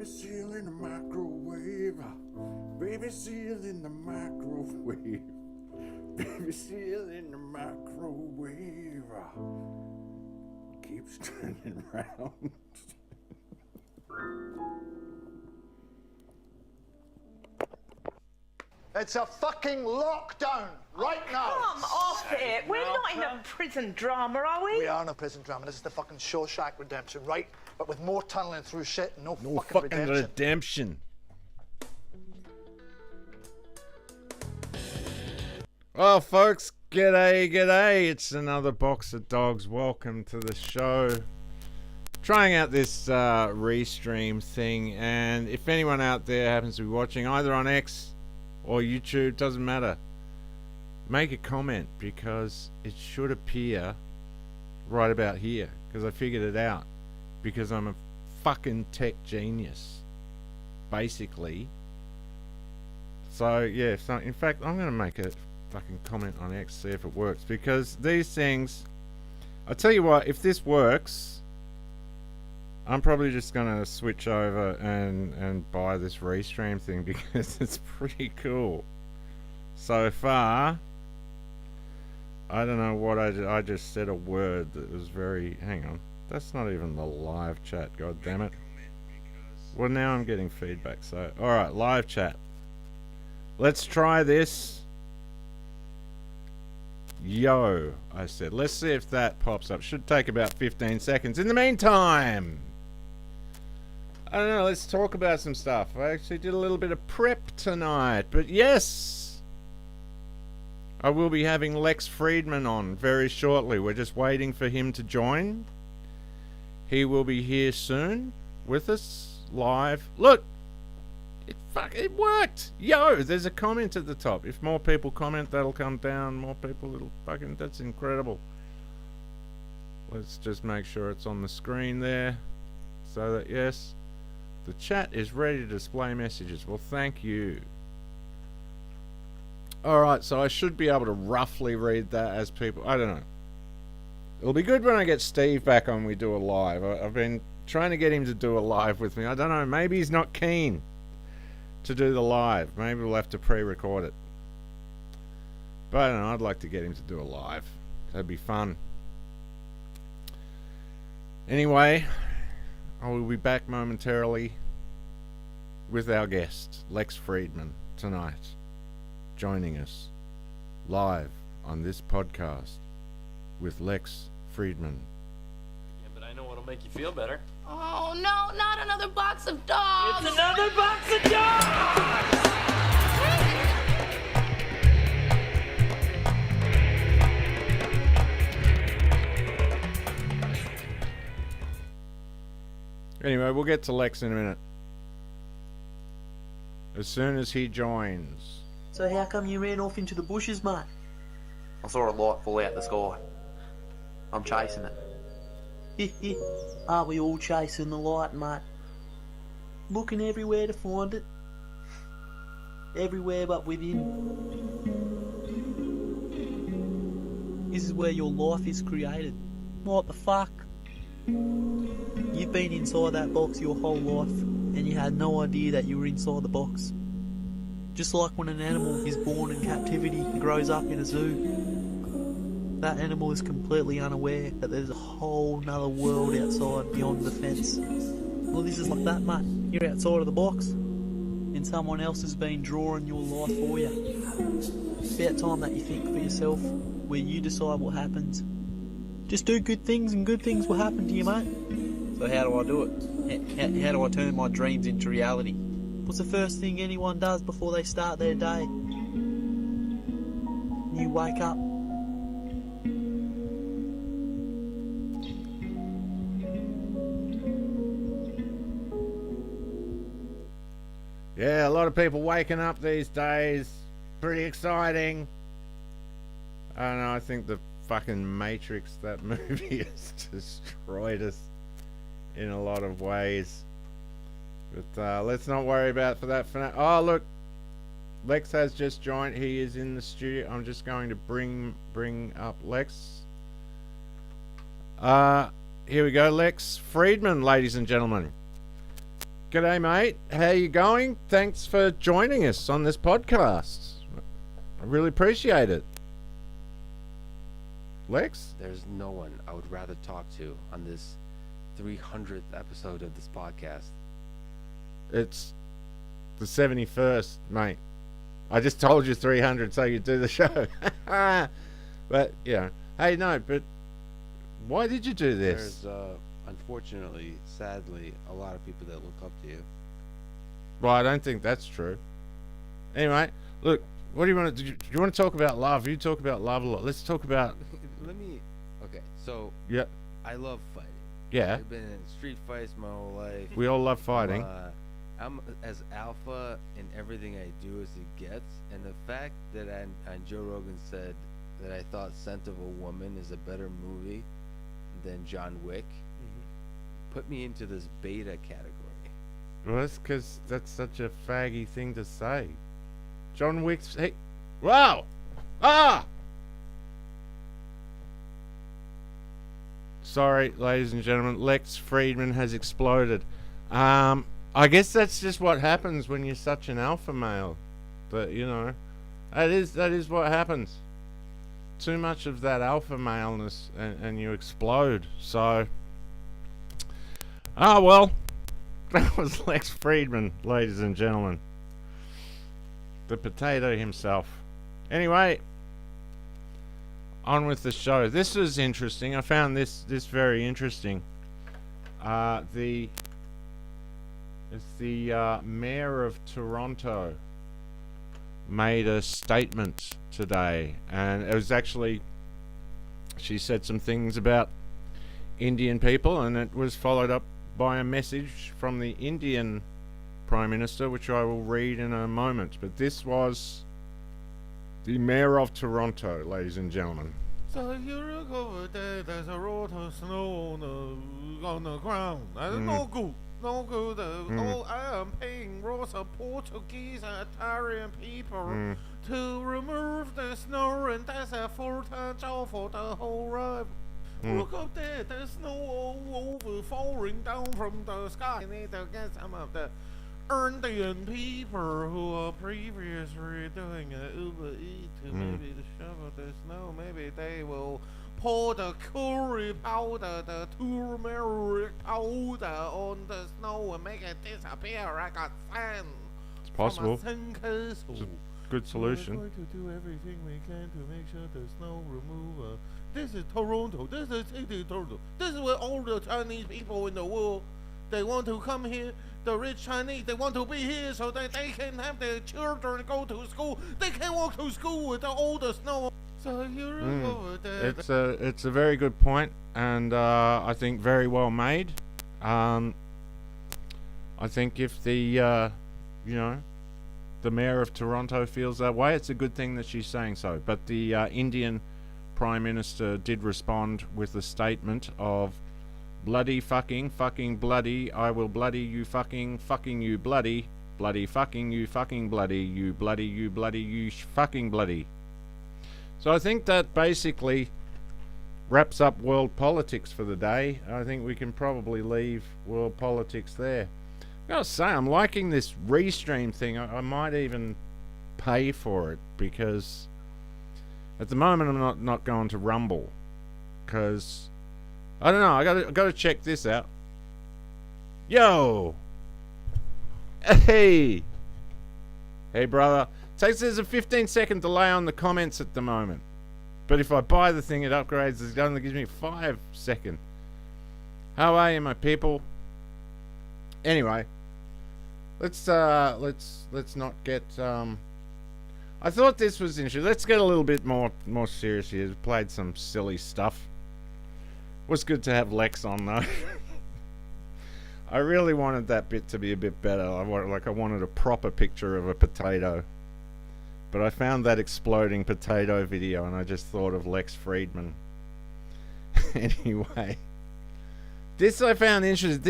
seal in the microwave. Baby seal in the microwave. Baby seal in the microwave. Keeps turning round. It's a fucking lockdown right now. Come off it. We're not in a prison drama, are we? We are in a prison drama. This is the fucking Shawshank Redemption, right? But with more tunneling through shit and no fucking redemption. Well, folks, g'day. It's another Box of Dogs. Welcome to the show. Trying out this restream thing, and if anyone out there happens to be watching either on X or YouTube, doesn't matter, make a comment, because it should appear right about here, because I figured it out, because I'm a fucking tech genius, basically. So yeah, so in fact I'm gonna make a fucking comment on X, see if it works, because these things, I'll tell you what, if this works, I'm probably just gonna switch over and buy this restream thing, because it's pretty cool. So far, I don't know what I just said a word that was very, hang on, that's not even the live chat, god damn it. Well, now I'm getting feedback, so alright, live chat. Let's try this. Yo, I said. Let's see if that pops up. Should take about 15 seconds. In the meantime, I don't know, let's talk about some stuff. I actually did a little bit of prep tonight, but yes, I will be having Lex Friedman on very shortly. We're just waiting for him to join. He will be here soon with us live. Look, it worked. Yo, there's a comment at the top. If more people comment, that'll come down. More people, it'll fucking, that's incredible. Let's just make sure it's on the screen there, so that yes, the chat is ready to display messages. Well, thank you. Alright, so I should be able to roughly read that as people, I don't know. It'll be good when I get Steve back on, we do a live. I've been trying to get him to do a live with me. I don't know, maybe he's not keen to do the live. Maybe we'll have to pre-record it. But I don't know, I'd like to get him to do a live. That'd be fun. Anyway, I will be back momentarily with our guest, Lex Friedman, tonight, joining us live on this podcast with Lex Friedman. Yeah, but I know what'll make you feel better. Oh no, not another box of dogs! It's another box of dogs! Anyway, we'll get to Lex in a minute. As soon as he joins. So how come you ran off into the bushes, mate? I saw a light fall out the sky. I'm chasing it. Aren't we all chasing the light, mate? Looking everywhere to find it. Everywhere but within. This is where your life is created. What the fuck? You've been inside that box your whole life, and you had no idea that you were inside the box. Just like when an animal is born in captivity and grows up in a zoo. That animal is completely unaware that there's a whole nother world outside beyond the fence. Well, this is like that, mate. You're outside of the box, and someone else has been drawing your life for you. It's about time that you think for yourself, where you decide what happens. Just do good things and good things will happen to you, mate. So how do I do it? How do I turn my dreams into reality? What's the first thing anyone does before they start their day? You wake up. Yeah, a lot of people waking up these days. Pretty exciting. I don't know, I think the fucking Matrix, that movie, has destroyed us in a lot of ways. But let's not worry about for that for now. Oh, look, Lex has just joined. He is in the studio. I'm just going to bring up Lex. Here we go, Lex Friedman, ladies and gentlemen. G'day, mate. How you going? Thanks for joining us on this podcast. I really appreciate it. Lex? There's no one I would rather talk to on this 300th episode of this podcast. It's the 71st, mate. I just told you 300 so you'd do the show. But, yeah. Hey, no, but why did you do this? There's, unfortunately, sadly, a lot of people that look up to you. Well, I don't think that's true. Anyway, look, what do you want to do? You want to talk about love? You talk about love a lot. Let's talk about... Okay, so... Yeah. I love fighting. Yeah. I've been in street fights my whole life. We all love fighting. I'm as alpha in everything I do as it gets, and the fact that Joe Rogan said that I thought Scent of a Woman is a better movie than John Wick put me into this beta category. Well, that's because that's such a faggy thing to say. John Wick's... Hey, wow! Ah! Sorry, ladies and gentlemen. Lex Friedman has exploded. I guess that's just what happens when you're such an alpha male. But, you know, that is what happens. Too much of that alpha maleness and you explode. So, well, that was Lex Friedman, ladies and gentlemen. The potato himself. Anyway, on with the show. This was interesting. I found this very interesting. The mayor of Toronto made a statement today, and it was actually, she said some things about Indian people, and it was followed up by a message from the Indian Prime Minister, which I will read in a moment. But this was the mayor of Toronto, ladies and gentlemen. So if you look over there, there's a lot of snow on the ground. That's no good. No good. I am paying lots of Portuguese and Italian people to remove the snow, and that's a full-time job for the whole ride. Look up there, there's snow all over falling down from the sky. We need to get some of the Indian people who are previously doing Uber Eats to maybe shovel the snow. Maybe they will pour the curry powder, the turmeric powder on the snow and make it disappear like a sand. It's possible. From a it's a good solution. We're going to do everything we can to make sure the snow removal. This is Toronto. This is city Toronto. This is where all the Chinese people in the world, they want to come here. The rich Chinese, they want to be here so that they can have their children go to school. They can walk to school with all the snow. So if you look over there, it's a very good point, and I think very well made. I think if the the mayor of Toronto feels that way, it's a good thing that she's saying so. But the Indian Prime Minister did respond with a statement of bloody fucking bloody, I will bloody you fucking you bloody fucking you fucking bloody you fucking bloody. So I think that basically wraps up world politics for the day. I think we can probably leave world politics there. I gotta say, I'm liking this restream thing. I might even pay for it, because at the moment I'm not going to Rumble, because I don't know. I gotta check this out. Yo, hey, brother. There's a 15-second delay on the comments at the moment, but if I buy the thing, it upgrades. It only gives me 5 seconds. How are you, my people? Anyway, let's not get. I thought this was interesting. Let's get a little bit more serious here. We've played some silly stuff. Was good to have Lex on though. I really wanted that bit to be a bit better. I wanted a proper picture of a potato. But I found that exploding potato video and I just thought of Lex Friedman. Anyway. This I found interesting.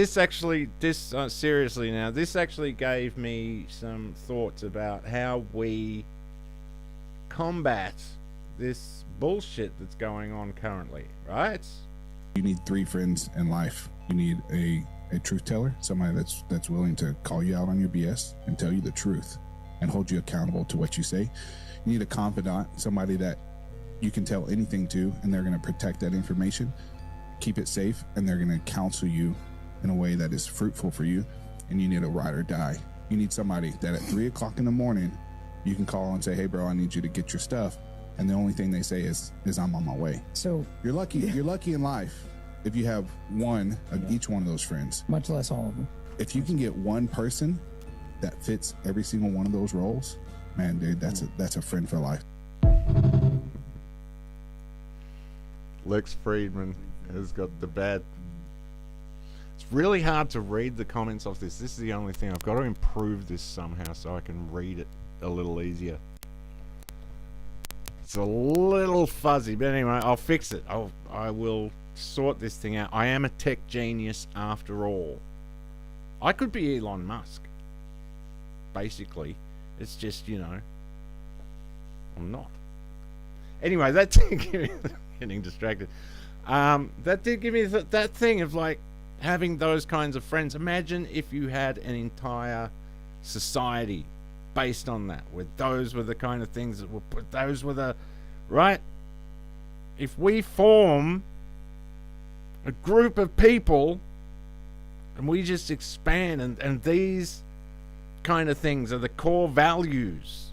Seriously now, this actually gave me some thoughts about how we combat this bullshit that's going on currently, right? You need 3 friends in life. You need a a truth teller, somebody that's willing to call you out on your BS and tell you the truth and hold you accountable to what you say. You need a confidant, somebody that you can tell anything to, and they're going to protect that information, keep it safe, and they're going to counsel you in a way that is fruitful for you. And you need a ride or die. You need somebody that at 3 o'clock in the morning, you can call and say, hey bro, I need you to get your stuff. And the only thing they say is I'm on my way. So you're lucky. You're lucky in life if you have one of each one of those friends. Much less all of them. If you can get one person that fits every single one of those roles, man, dude, that's a friend for life. Lex Friedman has got the bad. It's really hard to read the comments of this. This is the only thing. I've got to improve this somehow so I can read it a little easier. It's a little fuzzy, but anyway, I'll fix it. I will sort this thing out. I am a tech genius after all. I could be Elon Musk. Basically, it's just, you know, I'm not. Anyway, that did give me getting distracted. That did give me that thing of like having those kinds of friends. Imagine if you had an entire society based on that, where those were the kind of things that were put, those were the, right? If we form a group of people and we just expand and these kind of things are the core values,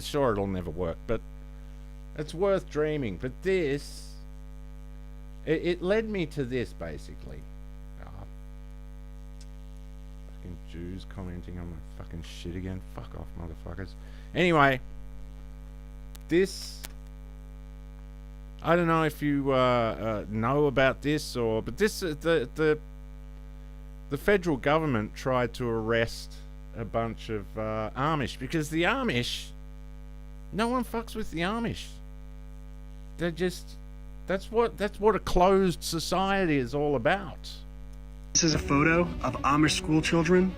sure, it'll never work, but it's worth dreaming. But this, it led me to this, basically. Fucking Jews commenting on my fucking shit again. Fuck off, motherfuckers. Anyway, this, I don't know if you know about this, but this, the federal government tried to arrest a bunch of Amish, because the Amish, no one fucks with the Amish. They're just, that's what a closed society is all about. This is a photo of Amish school children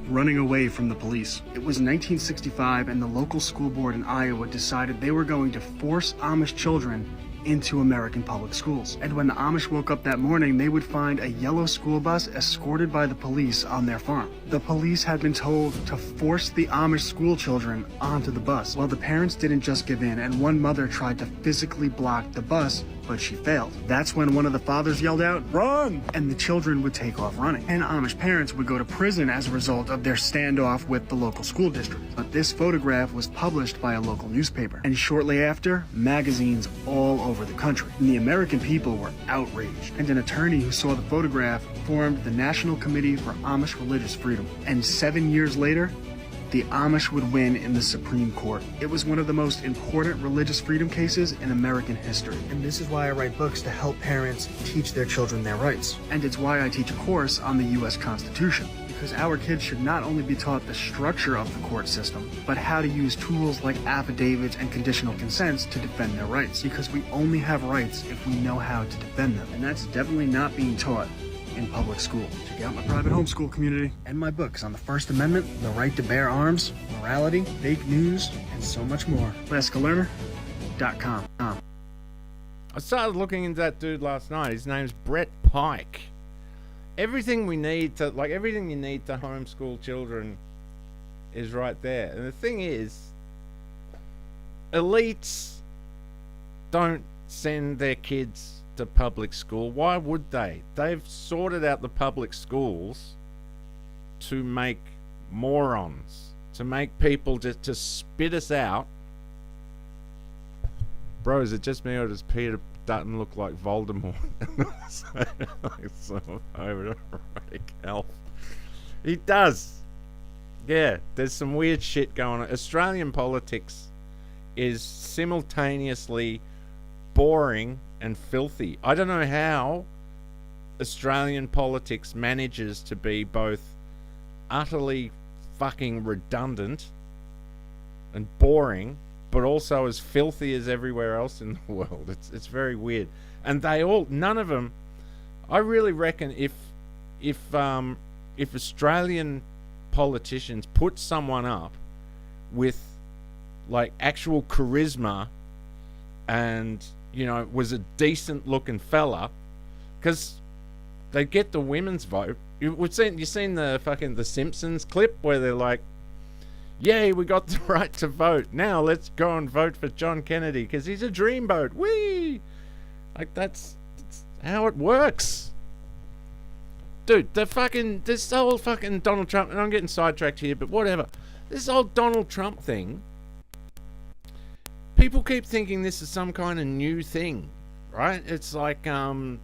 running away from the police. It was 1965, and the local school board in Iowa decided they were going to force Amish children into American public schools. And when the Amish woke up that morning, they would find a yellow school bus escorted by the police on their farm. The police had been told to force the Amish school children onto the bus. Well, the parents didn't just give in, and one mother tried to physically block the bus, but she failed. That's when one of the fathers yelled out, "Run!" and the children would take off running. And Amish parents would go to prison as a result of their standoff with the local school district. But this photograph was published by a local newspaper, and shortly after, magazines all over the country. And the American people were outraged, and an attorney who saw the photograph formed the National Committee for Amish Religious Freedom. And 7 years later, the Amish would win in the Supreme Court. It was one of the most important religious freedom cases in American history. And this is why I write books to help parents teach their children their rights. And it's why I teach a course on the U.S. Constitution. Because our kids should not only be taught the structure of the court system, but how to use tools like affidavits and conditional consents to defend their rights. Because we only have rights if we know how to defend them. And that's definitely not being taught in public school. Check out my private homeschool community and my books on the First Amendment, the right to bear arms, morality, fake news, and so much more. LeskaLearner.com. I started looking into that dude last night. His name's Brett Pike. Everything we need to, like everything you need to homeschool children is right there. And the thing is, elites don't send their kids to public school. Why would they? They've sorted out the public schools to make morons, to make people just to spit us out. Bro, is it just me or does Peter Dutton look like Voldemort? Some overrated elf. He does. Yeah, there's some weird shit going on. Australian politics is simultaneously boring and filthy. I don't know how Australian politics manages to be both utterly fucking redundant and boring, but also as filthy as everywhere else in the world. It's very weird. And they all, none of them, I really reckon if Australian politicians put someone up with like actual charisma and, you know, was a decent looking fella, because They'd get the women's vote. You seen the Simpsons clip where they're like, yay, we got the right to vote. Now let's go and vote for John Kennedy because he's a dreamboat. Whee! Like, that's how it works. Dude, this whole fucking Donald Trump, and I'm getting sidetracked here, but whatever. This whole Donald Trump thing, people keep thinking this is some kind of new thing, right? It's like a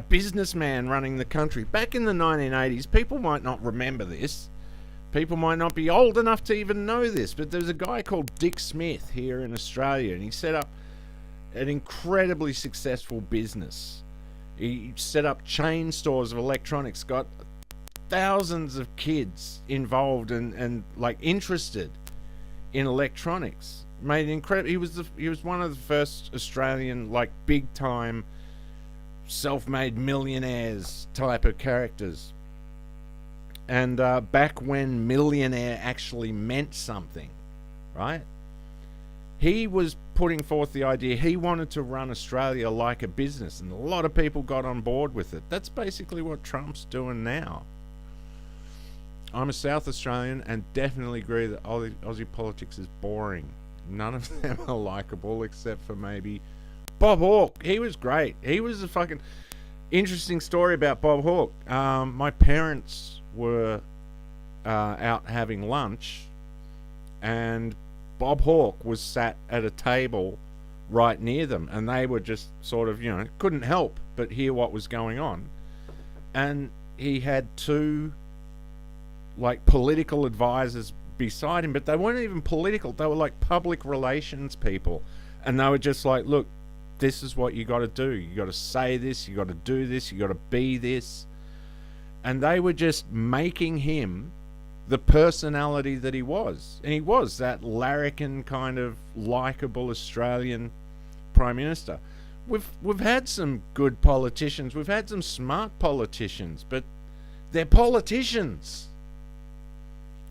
businessman running the country. Back in the 1980s, people might not remember this. People might not be old enough to even know this, but there's a guy called Dick Smith here in Australia, and he set up an incredibly successful business. He set up chain stores of electronics, got thousands of kids involved and like interested in electronics. Made incredible. He was one of the first Australian like big time self-made millionaires type of characters. And back when millionaire actually meant something, right? He was putting forth the idea he wanted to run Australia like a business, and a lot of people got on board with it. That's basically what Trump's doing now. I'm a South Australian and definitely agree that Aussie politics is boring. None of them are likable except for maybe Bob Hawke. He was great. He was a fucking interesting story about Bob Hawke. My parents were out having lunch, and Bob Hawke was sat at a table right near them, and they were just sort of, couldn't help but hear what was going on. And he had two like political advisors beside him, but they weren't even political. They were like public relations people, and they were just like, look, this is what you got to do. You got to say this, you got to do this, you got to be this. And they were just making him the personality that he was. And he was that larrikin kind of likable Australian Prime Minister. We've had some good politicians, we've had some smart politicians, but they're politicians.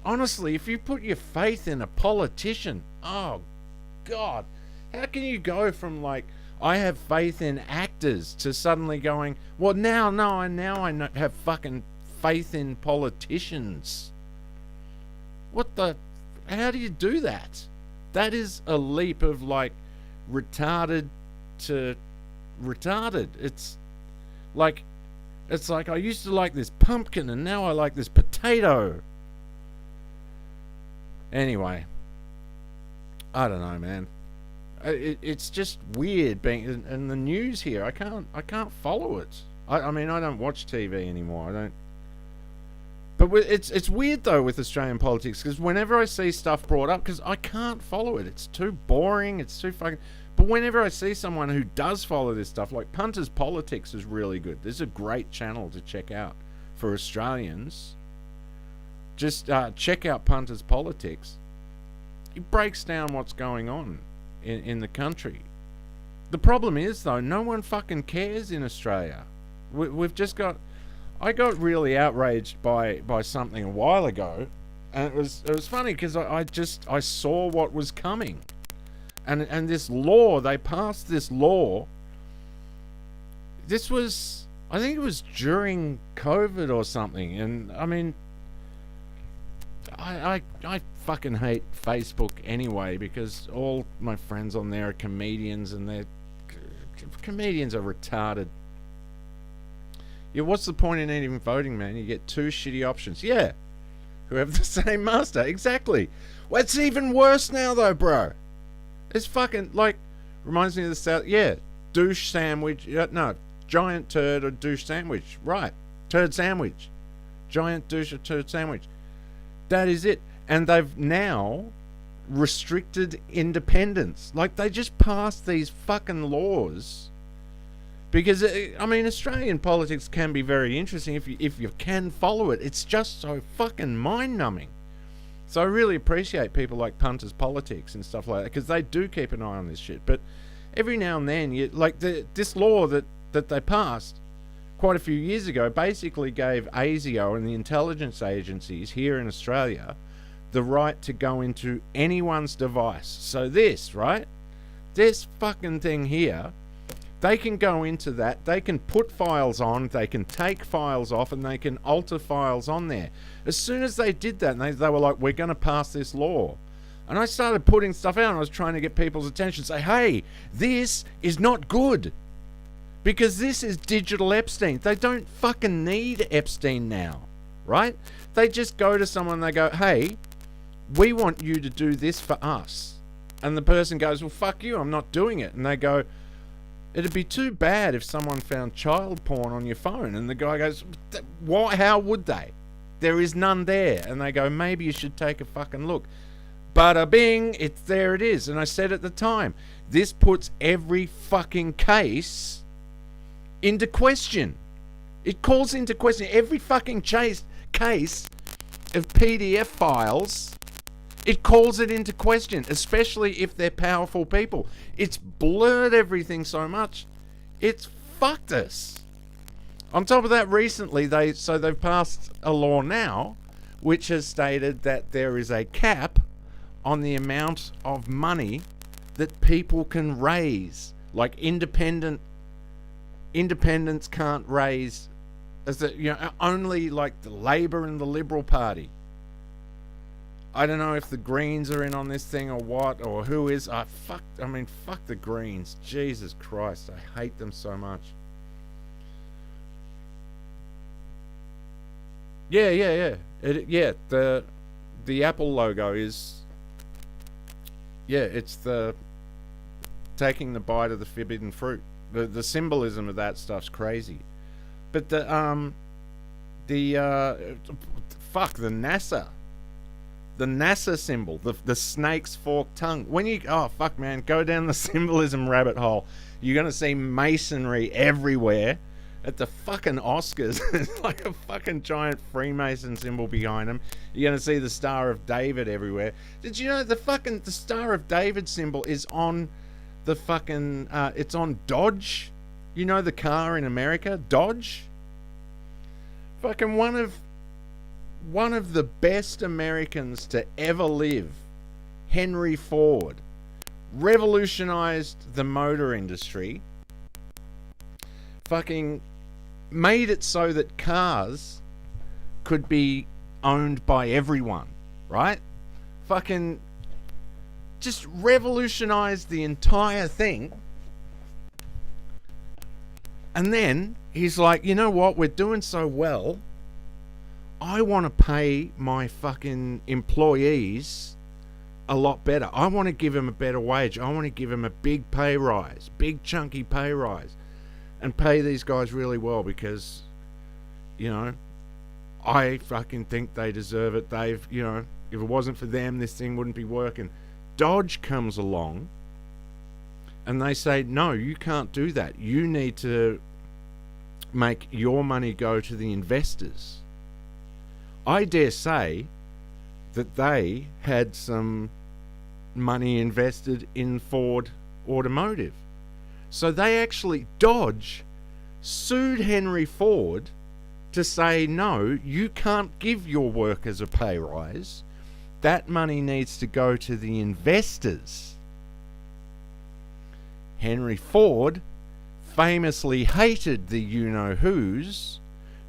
Honestly, if you put your faith in a politician, oh God, how can you go from like, I have faith in actors to suddenly going, well, now I have fucking faith in politicians? How do you do that? That is a leap of like retarded to retarded. It's like I used to like this pumpkin and now I like this potato. Anyway, I don't know, man. It's just weird being in the news here. I can't follow it. I mean, I don't watch TV anymore. I don't. But it's weird though with Australian politics, because whenever I see stuff brought up, because I can't follow it. It's too boring. It's too fucking. But whenever I see someone who does follow this stuff, like Punter's Politics is really good. This is a great channel to check out for Australians. Just check out Punter's Politics. He breaks down what's going on in the country. The problem is though, no one fucking cares in Australia. We've just got. I got really outraged by something a while ago, and it was funny because I saw what was coming, and this law, they passed this law. This was, I think it was during COVID or something, and I mean, I fucking hate Facebook anyway, because all my friends on there are comedians, and comedians are retarded. Yeah, what's the point in even voting, man? You get two shitty options. Yeah, who have the same master. Exactly. Well, it's even worse now, though, bro. It's fucking, like, reminds me of the South. Yeah, douche sandwich. No, giant turd or douche sandwich. Right. Turd sandwich. Giant douche or turd sandwich. That is it. And they've now restricted independence. Like, they just passed these fucking laws. Because, I mean, Australian politics can be very interesting if you can follow it. It's just so fucking mind-numbing. So I really appreciate people like Punter's Politics and stuff like that, because they do keep an eye on this shit. But every now and then, this law that they passed quite a few years ago basically gave ASIO and the intelligence agencies here in Australia the right to go into anyone's device. So this, right? This fucking thing here They can go into that. They can put files on. They can take files off, and they can alter files on there. As soon as they did that, and they were like, we're going to pass this law. And I started putting stuff out, and I was trying to get people's attention. Say, hey, this is not good. Because this is digital Epstein. They don't fucking need Epstein now. Right? They just go to someone and they go, hey, we want you to do this for us. And the person goes, well, fuck you, I'm not doing it. And they go, it'd be too bad if someone found child porn on your phone. And the guy goes, why? How would they? There is none there. And they go, maybe you should take a fucking look. Bada bing, there it is. And I said at the time, this puts every fucking case into question. It calls into question every fucking case of PDF files. It calls it into question, especially if they're powerful people. It's blurred everything so much. It's fucked us. On top of that, recently, they've passed a law now which has stated that there is a cap on the amount of money that people can raise. Like independents can't raise, as the, you know, only like the Labour and the Liberal Party. I don't know if the Greens are in on this thing or what, or who is. Fuck the Greens. Jesus Christ, I hate them so much. Yeah. The Apple logo is. Yeah, it's the taking the bite of the forbidden fruit. The symbolism of that stuff's crazy. But the NASA symbol, the snake's forked tongue. When you go down the symbolism rabbit hole, you're gonna see masonry everywhere. At the fucking Oscars, it's like a fucking giant Freemason symbol behind them. You're gonna see the Star of David everywhere. Did you know the Star of David symbol is on the fucking it's on Dodge? You know the car in America, Dodge? Fucking one of the best Americans to ever live, Henry Ford, revolutionized the motor industry. Fucking made it so that cars could be owned by everyone, right? Fucking just revolutionized the entire thing. And then he's like, you know what? We're doing so well. I want to pay my fucking employees a lot better. I want to give them a better wage. I want to give them a big pay rise, big chunky pay rise, and pay these guys really well because, you know, I fucking think they deserve it. If it wasn't for them, this thing wouldn't be working. Dodge comes along and they say, no, you can't do that. You need to make your money go to the investors. I dare say that they had some money invested in Ford Automotive. So they actually, Dodge, sued Henry Ford to say, no, you can't give your workers a pay rise. That money needs to go to the investors. Henry Ford famously hated the you-know-whos,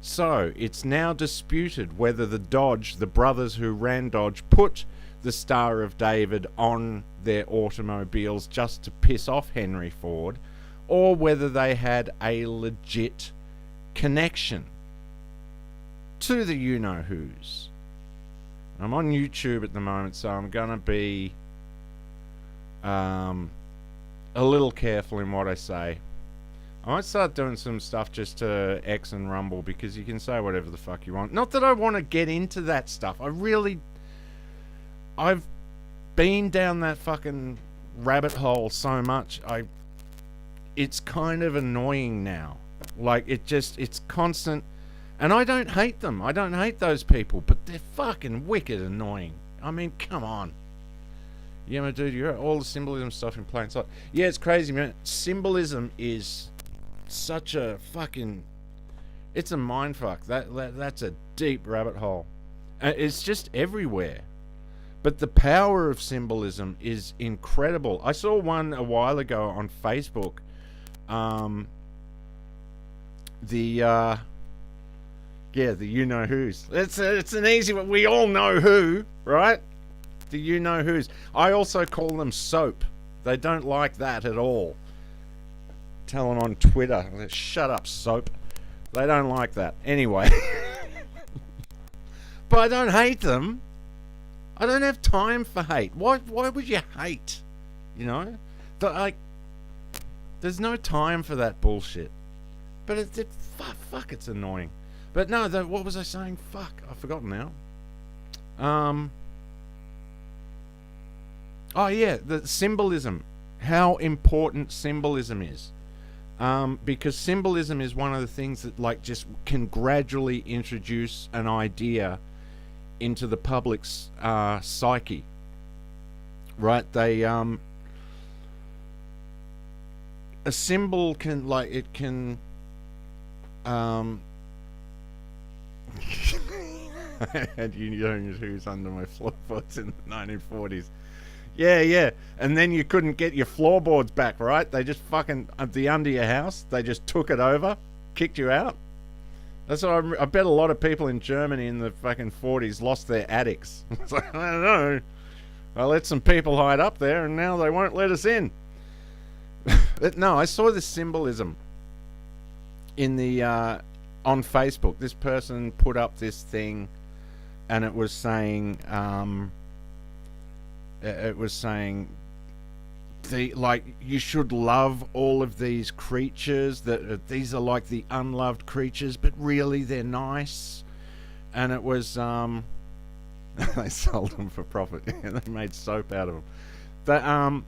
so it's now disputed whether the brothers who ran Dodge, put the Star of David on their automobiles just to piss off Henry Ford, or whether they had a legit connection to the you-know-whos. I'm on YouTube at the moment, so I'm going to be a little careful in what I say. I might start doing some stuff just to X and Rumble, because you can say whatever the fuck you want. Not that I want to get into that stuff. I've been down that fucking rabbit hole so much. It's kind of annoying now. Like, it's constant. And I don't hate them. I don't hate those people, but they're fucking wicked annoying. I mean, come on. Yeah, my dude, you're all the symbolism stuff in plain sight. Yeah, it's crazy, man. Symbolism is such a fucking... It's a mindfuck. That's a deep rabbit hole. It's just everywhere. But the power of symbolism is incredible. I saw one a while ago on Facebook. the you-know-who's. It's an easy one. We all know who, right? The you-know-who's. I also call them soap. They don't like that at all. Tell them on Twitter, shut up, soap. They don't like that. Anyway. But I don't hate them. I don't have time for hate. Why would you hate? You know? There's no time for that bullshit. But fuck, it's annoying. But no, what was I saying? Fuck, I've forgotten now. Oh yeah, the symbolism. How important symbolism is. Because symbolism is one of the things that like just can gradually introduce an idea into the public's psyche. Right? They a symbol can like it can I had you-know-who's under my floorboards in the 1940s. Yeah. And then you couldn't get your floorboards back, right? They just fucking, the under your house, they just took it over, kicked you out. That's what I bet a lot of people in Germany in the fucking 40s lost their attics. It's like, I don't know. I let some people hide up there and now they won't let us in. But no, I saw this symbolism in the, on Facebook. This person put up this thing and it was saying, you should love all of these creatures, that these are like the unloved creatures, but really they're nice. And it was they sold them for profit. They made soap out of them.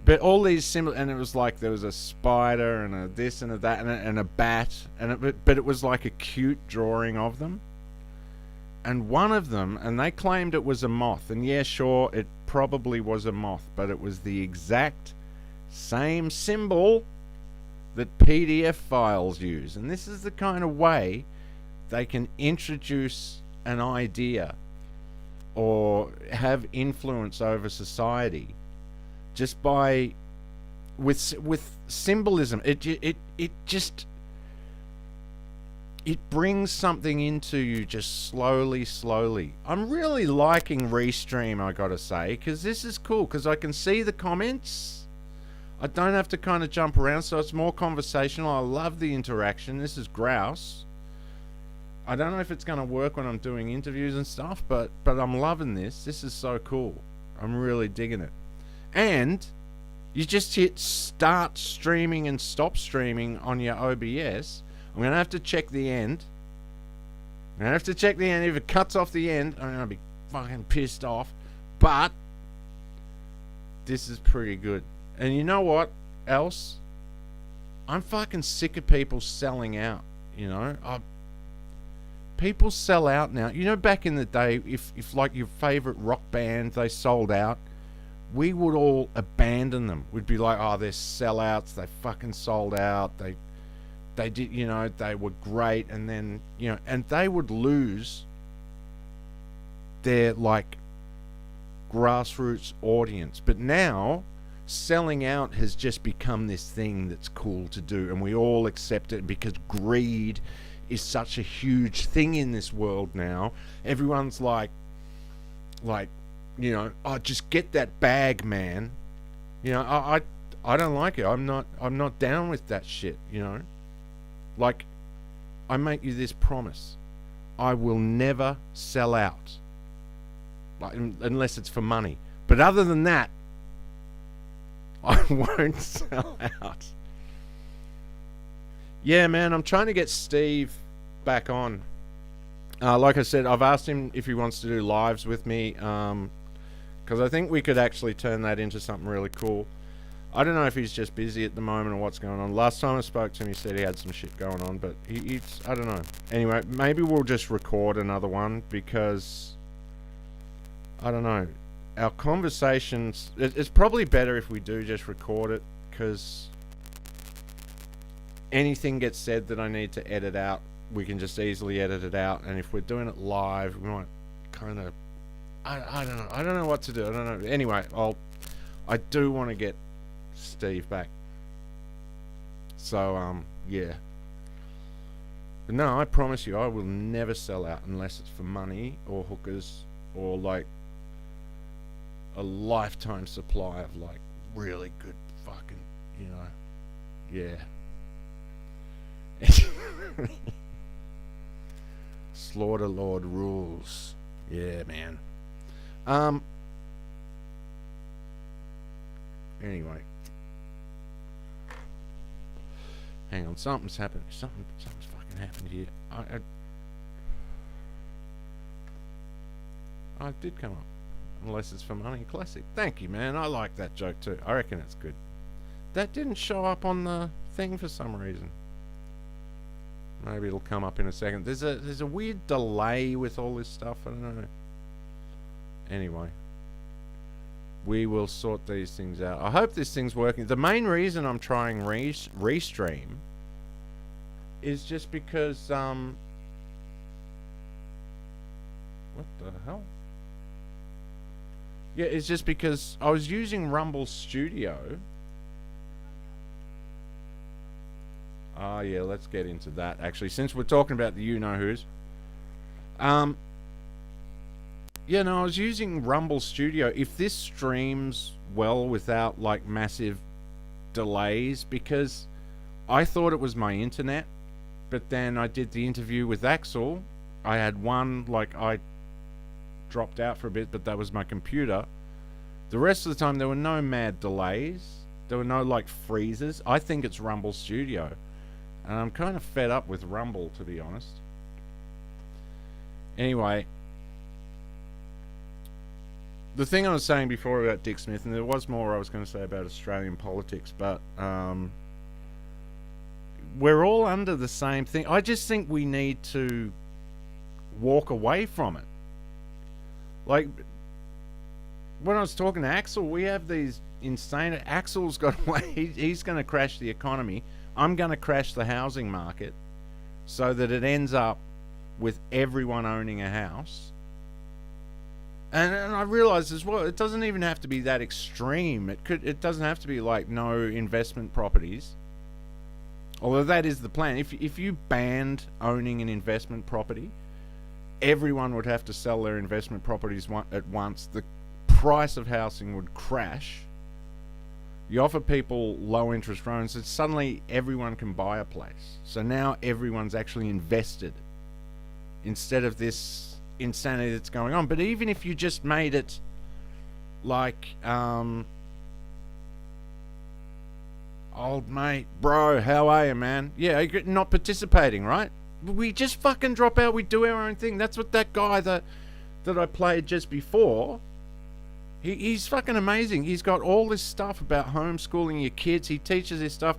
But all these symbols, and it was like there was a spider and a this and a that and a bat, but it was like a cute drawing of them. And one of them, and they claimed it was a moth, and yeah, sure, it probably was a moth, but it was the exact same symbol that PDF files use. And this is the kind of way they can introduce an idea or have influence over society just by with symbolism. It brings something into you just slowly. I'm really liking Restream, I gotta say, because this is cool, because I can see the comments. I don't have to kind of jump around, so it's more conversational. I love the interaction. This is grouse. I don't know if it's going to work when I'm doing interviews and stuff, but I'm loving this. This is so cool. I'm really digging it. And you just hit start streaming and stop streaming on your OBS. I'm going to have to check the end. If it cuts off the end, I'm going to be fucking pissed off. But this is pretty good. And you know what else? I'm fucking sick of people selling out, you know? People sell out now. You know, back in the day, if like your favorite rock band, they sold out, we would all abandon them. We'd be like, oh, they're sellouts. They fucking sold out. They did, you know, they were great. And then, you know, and they would lose their, like, grassroots audience. But now, selling out has just become this thing that's cool to do. And we all accept it because greed is such a huge thing in this world now. Everyone's like, you know, oh, just get that bag, man. You know, I don't like it. I'm not down with that shit, you know. Like, I make you this promise. I will never sell out. Like, unless it's for money. But other than that, I won't sell out. Yeah, man, I'm trying to get Steve back on. Like I said, I've asked him if he wants to do lives with me, because I think we could actually turn that into something really cool. I don't know if he's just busy at the moment or what's going on. Last time I spoke to him, he said he had some shit going on, but he's, I don't know. Anyway, maybe we'll just record another one, because, I don't know, our conversations, it's probably better if we do just record it, because anything gets said that I need to edit out, we can just easily edit it out. And if we're doing it live, we might kind of, I don't know. I don't know what to do. I don't know. Anyway, I do want to get Steve back. So, yeah. But no, I promise you, I will never sell out unless it's for money or hookers or like a lifetime supply of like really good fucking, you know, yeah. Slaughter Lord rules. Yeah, man. Anyway. Hang on, something's happened. Something's fucking happened here. I did come up. Unless it's for money. Classic. Thank you, man. I like that joke too. I reckon it's good. That didn't show up on the thing for some reason. Maybe it'll come up in a second. There's a weird delay with all this stuff. I don't know. Anyway. We will sort these things out. I hope this thing's working. The main reason I'm trying restream is just because, what the hell? Yeah, it's just because I was using Rumble Studio. Oh, yeah, let's get into that, actually, since we're talking about the you-know-who's. Yeah, no, I was using Rumble Studio. If this streams well without, like, massive delays, because I thought it was my internet, but then I did the interview with Axel. I had one, like, I dropped out for a bit, but that was my computer. The rest of the time, there were no mad delays. There were no, like, freezes. I think it's Rumble Studio. And I'm kind of fed up with Rumble, to be honest. Anyway, the thing I was saying before about Dick Smith, and there was more I was going to say about Australian politics, but we're all under the same thing. I just think we need to walk away from it. Like, when I was talking to Axel, we have these insane... Axel's got away. He's going to crash the economy. I'm going to crash the housing market so that it ends up with everyone owning a house. And I realize as well, it doesn't even have to be that extreme. It doesn't have to be like no investment properties. Although that is the plan. If you banned owning an investment property, everyone would have to sell their investment properties at once. The price of housing would crash. You offer people low interest loans, and suddenly everyone can buy a place. So now everyone's actually invested instead of this insanity that's going on. But even if you just made it like, old mate, bro, how are you, man? Yeah, you're not participating, right? We just fucking drop out, we do our own thing. That's what that guy that I played just before, he's fucking amazing. He's got all this stuff about homeschooling your kids. He teaches this stuff.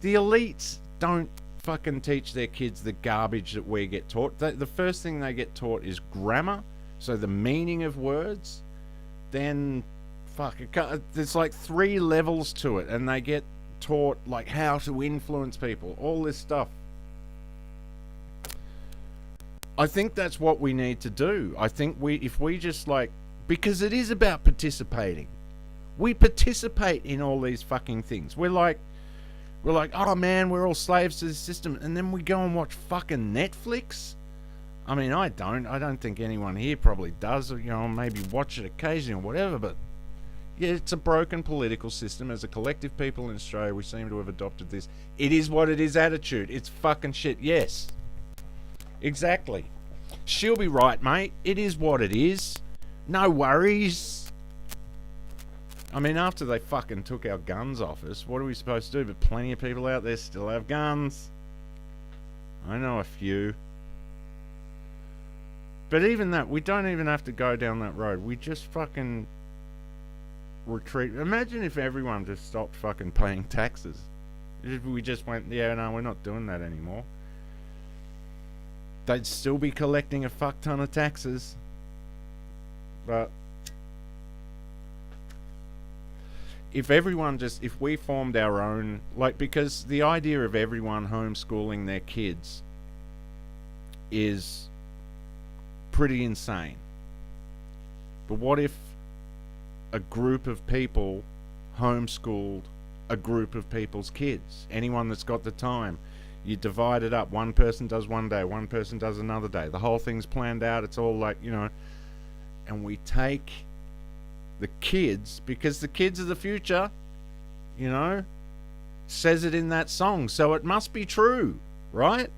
The elites don't fucking teach their kids the garbage that we get taught. The first thing they get taught is grammar, so the meaning of words. Then, there's like 3 levels to it, and they get taught like how to influence people, all this stuff. I think that's what we need to do. I think if we just like, because it is about participating. We participate in all these fucking things. We're like, oh man, we're all slaves to the system, and then we go and watch fucking Netflix. I mean, I don't think anyone here probably does, you know, maybe watch it occasionally or whatever, but yeah, it's a broken political system. As a collective people in Australia, we seem to have adopted this it is what it is attitude. It's fucking shit. Yes. Exactly. She'll be right, mate. It is what it is. No worries. I mean, after they fucking took our guns off us, what are we supposed to do? But plenty of people out there still have guns. I know a few. But even that, we don't even have to go down that road. We just fucking retreat. Imagine if everyone just stopped fucking paying taxes. If we just went, yeah, no, we're not doing that anymore. They'd still be collecting a fuck ton of taxes. But if we formed our own, like, because the idea of everyone homeschooling their kids is pretty insane. But what if a group of people homeschooled a group of people's kids. Anyone that's got the time. You divide it up. One person does one day, one person does another day. The whole thing's planned out. It's all like, you know. And we take the kids, because the kids are the future, you know. Says it in that song, so it must be true, right?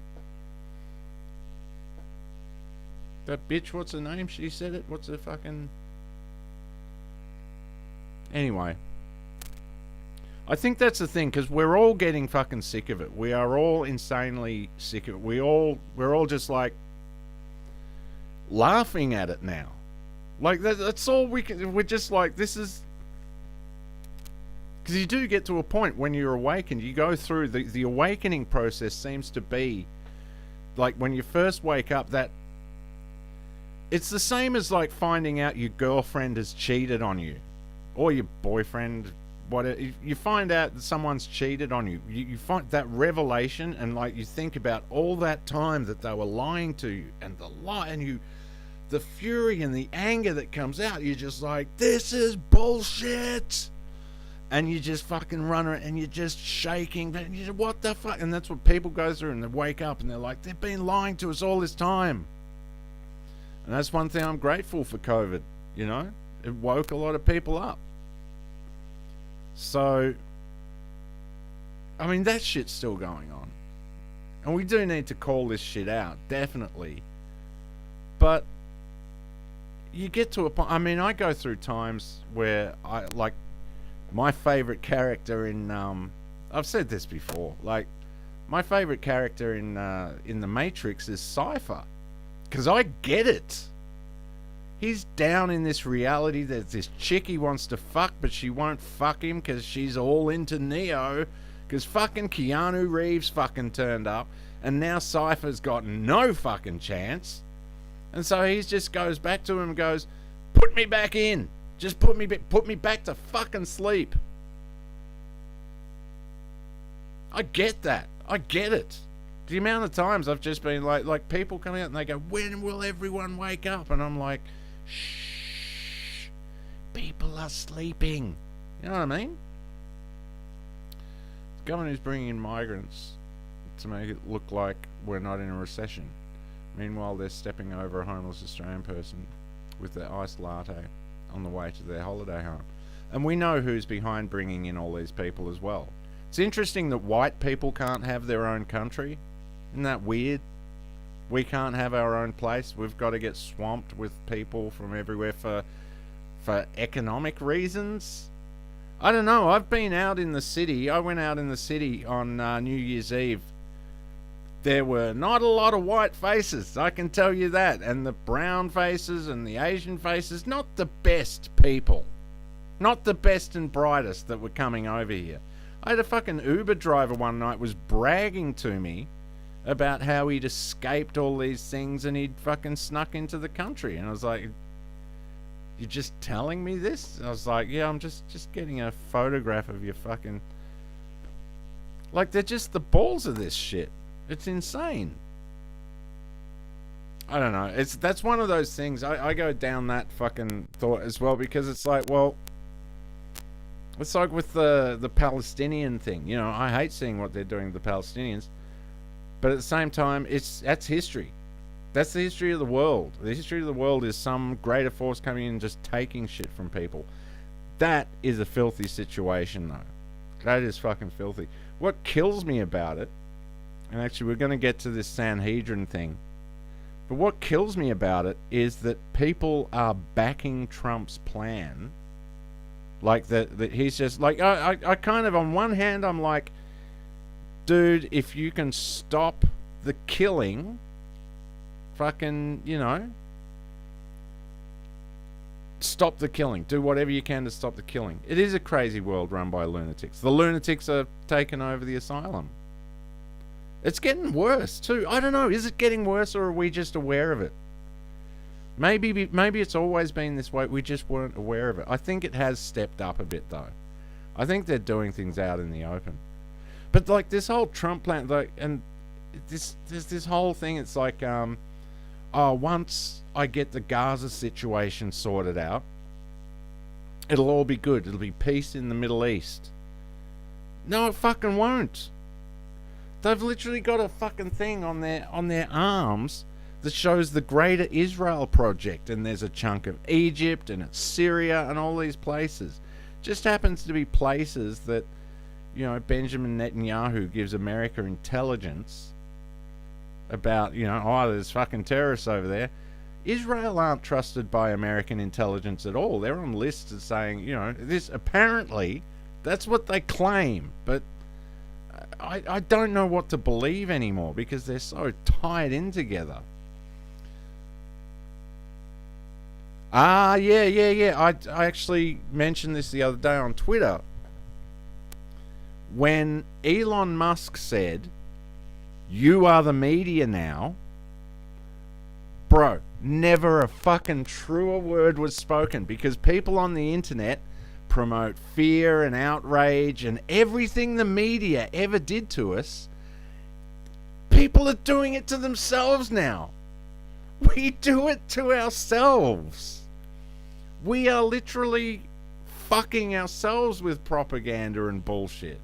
That bitch, what's her name? She said it. What's her fucking... Anyway. I think that's the thing, because we're all getting fucking sick of it. We are all insanely sick of it. We're all just like laughing at it now. Like that's all we can. We're just like, this is, because you do get to a point when you're awakened. You go through the awakening process. Seems to be like when you first wake up. That it's the same as like finding out your girlfriend has cheated on you, or your boyfriend. Whatever, you find out that someone's cheated on you. You find that revelation, and like you think about all that time that they were lying to you, and the lie, and the fury and the anger that comes out. You're just like, this is bullshit, and you just fucking run around and you're just shaking. But you, what the fuck? And that's what people go through, and they wake up and they're like, they've been lying to us all this time. And that's one thing I'm grateful for COVID. You know, it woke a lot of people up. So, I mean, that shit's still going on. And we do need to call this shit out, definitely. But you get to a point, I mean, I go through times where I, like, my favorite character in, I've said this before, like, my favorite character in The Matrix is Cypher. Because I get it. He's down in this reality that this chick he wants to fuck, but she won't fuck him because she's all into Neo. Because fucking Keanu Reeves fucking turned up, and now Cypher's got no fucking chance. And so he just goes back to him and goes, put me back in. Just put me back to fucking sleep. I get that. I get it. The amount of times I've just been like people come out and they go, when will everyone wake up? And I'm like, shh, people are sleeping. You know what I mean? The government is bringing in migrants to make it look like we're not in a recession. Meanwhile, they're stepping over a homeless Australian person with their iced latte on the way to their holiday home. And we know who's behind bringing in all these people as well. It's interesting that white people can't have their own country. Isn't that weird? We can't have our own place. We've got to get swamped with people from everywhere for economic reasons. I don't know. I've been out in the city. I went out in the city on New Year's Eve. There were not a lot of white faces, I can tell you that. And the brown faces and the Asian faces, not the best people. Not the best and brightest that were coming over here. I had a fucking Uber driver one night was bragging to me about how he'd escaped all these things and he'd fucking snuck into the country. And I was like, you're just telling me this? And I was like, yeah, I'm just getting a photograph of your fucking... Like, they're just the balls of this shit. It's insane. I don't know. That's one of those things. I go down that fucking thought as well, because it's like, well, it's like with the Palestinian thing. You know, I hate seeing what they're doing to the Palestinians. But at the same time, that's history. That's the history of the world. The history of the world is some greater force coming in and just taking shit from people. That is a filthy situation, though. That is fucking filthy. What kills me about it, and actually we're going to get to this Sanhedrin thing, but what kills me about it is that people are backing Trump's plan. Like, that he's just, like, I kind of, on one hand, I'm like, dude, if you can stop the killing, fucking, you know, stop the killing. Do whatever you can to stop the killing. It is a crazy world run by lunatics. The lunatics are taking over the asylum. It's getting worse, too. I don't know. Is it getting worse, or are we just aware of it? Maybe it's always been this way. We just weren't aware of it. I think it has stepped up a bit, though. I think they're doing things out in the open. But, like, this whole Trump plan, like, and there's this whole thing, it's like, once I get the Gaza situation sorted out, it'll all be good. It'll be peace in the Middle East. No, it fucking won't. They've literally got a fucking thing on their arms that shows the Greater Israel Project, and there's a chunk of Egypt and Syria and all these places. Just happens to be places that, you know, Benjamin Netanyahu gives America intelligence about, you know, oh, there's fucking terrorists over there. Israel aren't trusted by American intelligence at all. They're on lists of saying, you know, this apparently, that's what they claim, but I don't know what to believe anymore because they're so tied in together. Yeah. I actually mentioned this the other day on Twitter. When Elon Musk said, "You are the media now," bro, never a fucking truer word was spoken, because people on the internet promote fear and outrage and everything the media ever did to us. People are doing it to themselves now. We do it to ourselves. We are literally fucking ourselves with propaganda and bullshit.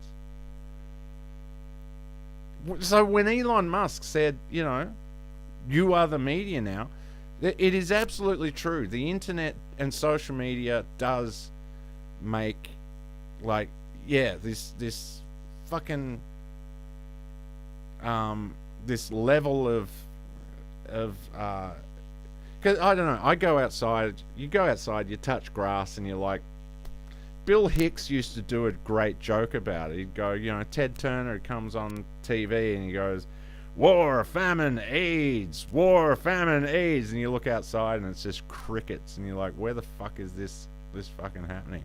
So when Elon Musk said, you know, you are the media now, it is absolutely true. The internet and social media does make, like, yeah, this fucking this level of because I don't know, I go outside, you touch grass and you're like, Bill Hicks used to do a great joke about it. He'd go, you know, Ted Turner comes on TV and he goes, war, famine, AIDS, and you look outside and it's just crickets and you're like, where the fuck is this fucking happening?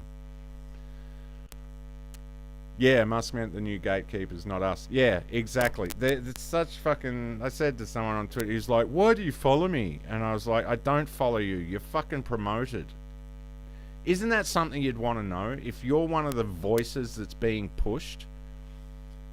Yeah, Musk meant the new gatekeepers, not us. Yeah, exactly. It's such fucking... I said to someone on Twitter, he's like, why do you follow me? And I was like, I don't follow you. You're fucking promoted. Isn't that something you'd want to know? If you're one of the voices that's being pushed,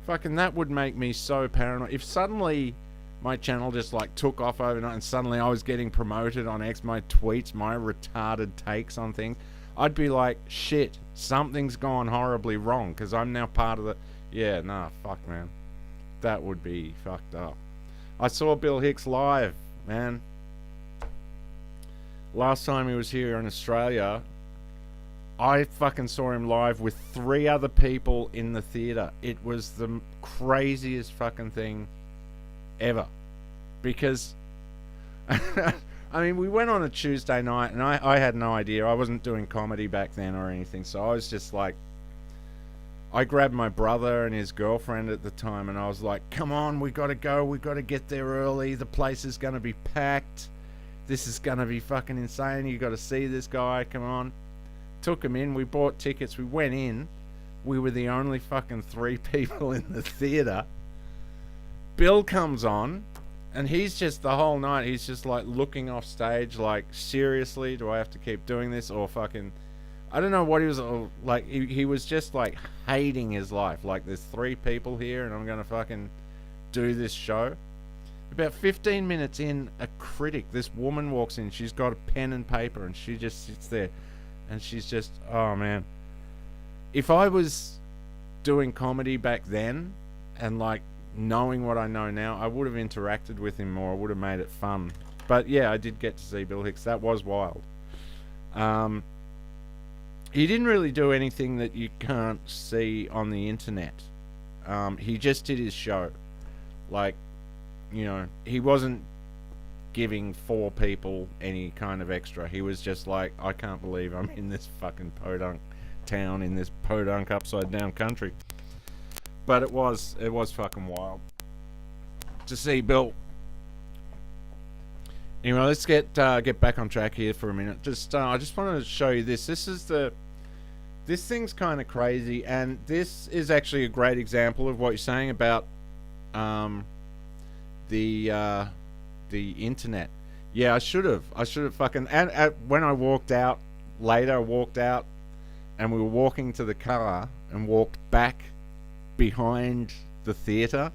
fucking that would make me so paranoid. If suddenly my channel just like took off overnight and suddenly I was getting promoted on X, my tweets, my retarded takes on things, I'd be like, shit, something's gone horribly wrong because I'm now part of the... Yeah, nah, fuck, man. That would be fucked up. I saw Bill Hicks live, man. Last time he was here in Australia, I fucking saw him live with 3 other people in the theatre. It was the craziest fucking thing ever. Because... I mean, we went on a Tuesday night, and I had no idea. I wasn't doing comedy back then or anything, so I was just like... I grabbed my brother and his girlfriend at the time, and I was like, come on, we gotta go, we gotta get there early, the place is gonna be packed, this is gonna be fucking insane, you gotta see this guy, come on. Took him in, we bought tickets, we went in, we were the only fucking 3 people in the theatre. Bill comes on, and he's just, the whole night, he's just like looking off stage like, seriously, do I have to keep doing this? Or fucking, I don't know what he was, like, he was just like hating his life. Like, there's 3 people here and I'm gonna fucking do this show. About 15 minutes in, a critic, this woman walks in, she's got a pen and paper and she just sits there and she's just, oh man. If I was doing comedy back then and like knowing what I know now, I would have interacted with him more. I would have made it fun. But yeah, I did get to see Bill Hicks. That was wild. He didn't really do anything that you can't see on the internet. He just did his show. Like, you know, he wasn't giving 4 people any kind of extra. He was just like, I can't believe I'm in this fucking podunk town, in this podunk upside down country. But it was fucking wild to see Bill. Anyway, let's get back on track here for a minute. I just wanted to show you this. This thing's kind of crazy, and this is actually a great example of what you're saying about the internet. Yeah, I should have fucking, and when I walked out later, and we were walking to the car and walked back behind the theatre,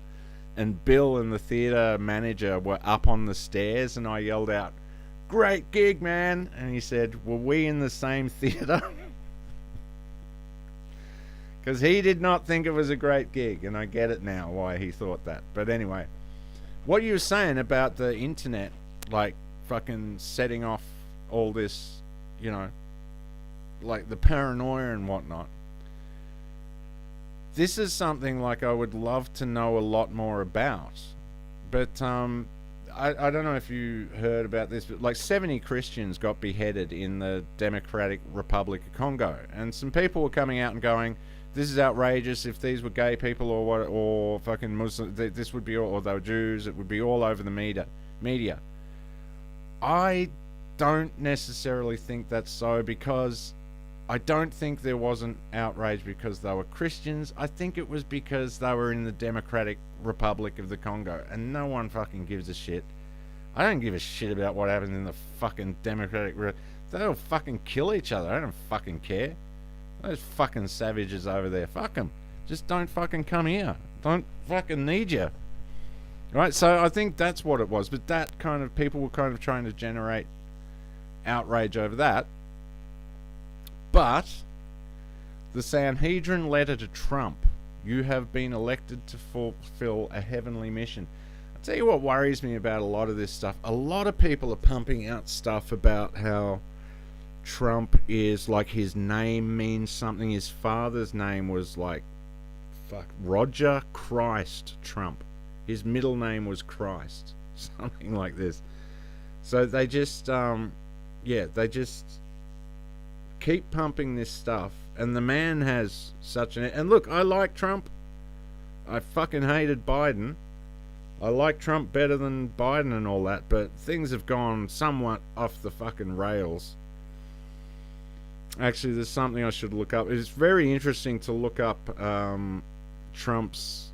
and Bill and the theatre manager were up on the stairs, and I yelled out, "Great gig, man!" And he said, "Were we in the same theatre?" Because he did not think it was a great gig, and I get it now why he thought that. But anyway, what you were saying about the internet, like fucking setting off all this, you know, like the paranoia and whatnot. This is something like I would love to know a lot more about. But I don't know if you heard about this, but like 70 Christians got beheaded in the Democratic Republic of Congo. And some people were coming out and going, this is outrageous. If these were gay people or what, or fucking Muslims, this would be all, or they were Jews, it would be all over the media. I don't necessarily think that's so, because I don't think there wasn't outrage because they were Christians. I think it was because they were in the Democratic Republic of the Congo, and no one fucking gives a shit. I don't give a shit about what happens in the fucking Democratic Republic. They'll fucking kill each other. I don't fucking care. Those fucking savages over there, fuck them. Just don't fucking come here. Don't fucking need you. Right, so I think that's what it was. But that kind of, people were kind of trying to generate outrage over that. But the Sanhedrin letter to Trump, you have been elected to fulfill a heavenly mission. I'll tell you what worries me about a lot of this stuff. A lot of people are pumping out stuff about how Trump is, like, his name means something. His father's name was like, Roger Christ Trump. His middle name was Christ. Something like this. So they just, they just keep pumping this stuff. And the man has such an... And look, I like Trump. I fucking hated Biden. I like Trump better than Biden and all that. But things have gone somewhat off the fucking rails. Actually, there's something I should look up. It's very interesting to look up Trump's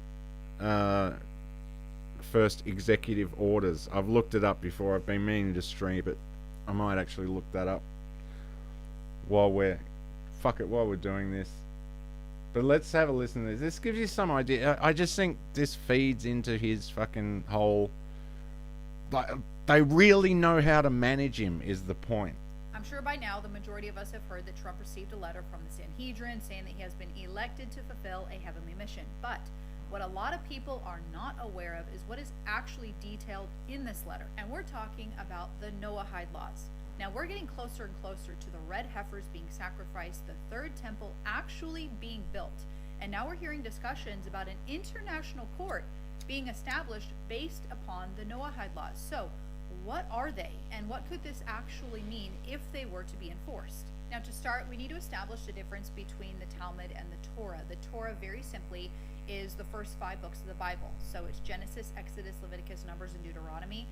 first executive orders. I've looked it up before. I've been meaning to stream it. I might actually look that up while we're doing this. But let's have a listen to this. This gives you some idea. I just think this feeds into his fucking whole... Like, they really know how to manage him, is the point. I'm sure by now the majority of us have heard that Trump received a letter from the Sanhedrin saying that he has been elected to fulfill a heavenly mission. But what a lot of people are not aware of is what is actually detailed in this letter. And we're talking about the Noahide laws. Now we're getting closer and closer to the red heifers being sacrificed, the third temple actually being built. And now we're hearing discussions about an international court being established based upon the Noahide laws. So what are they, and what could this actually mean if they were to be enforced? Now, to start, we need to establish the difference between the Talmud and the Torah. The Torah, very simply, is the first 5 books of the Bible. So it's Genesis, Exodus, Leviticus, Numbers, and Deuteronomy.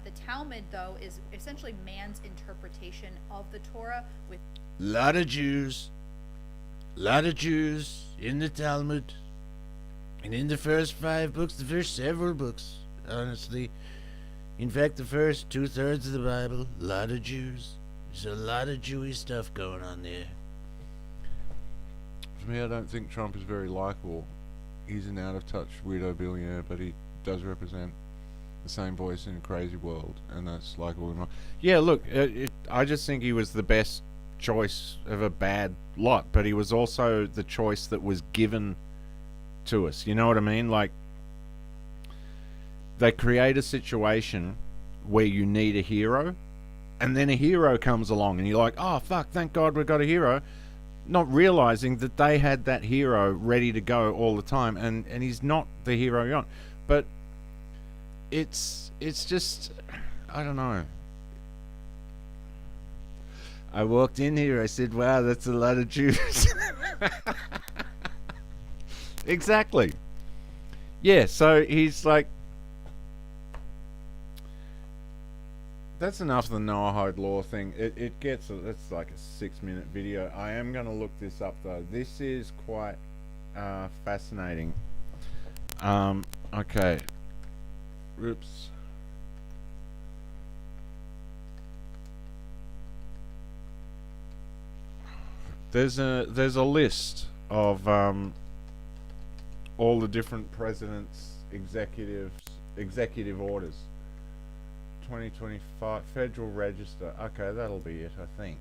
The Talmud, though, is essentially man's interpretation of the Torah with... Lot of Jews in the Talmud. And in the first 5 books, the first several books, honestly... In fact, the first 2/3 of the Bible, a lot of Jews. There's a lot of Jewish stuff going on there. For me, I don't think Trump is very likable. He's an out-of-touch weirdo billionaire, but he does represent the same voice in a crazy world, and that's likable enough. Yeah, look, I just think he was the best choice of a bad lot, but he was also the choice that was given to us. You know what I mean? Like, they create a situation where you need a hero, and then a hero comes along and you're like, oh fuck, thank God we've got a hero, not realizing that they had that hero ready to go all the time, and he's not the hero you want. But it's just, I don't know. I walked in here, I said, wow, that's a lot of Jews. Exactly. Yeah, so he's like, that's enough of the Noahide law thing. It gets, that's like a 6-minute video. I am going to look this up though. This is quite fascinating. Okay. Oops. There's a list of all the different presidents' executive orders. 2025 Federal Register. Okay, that'll be it, I think.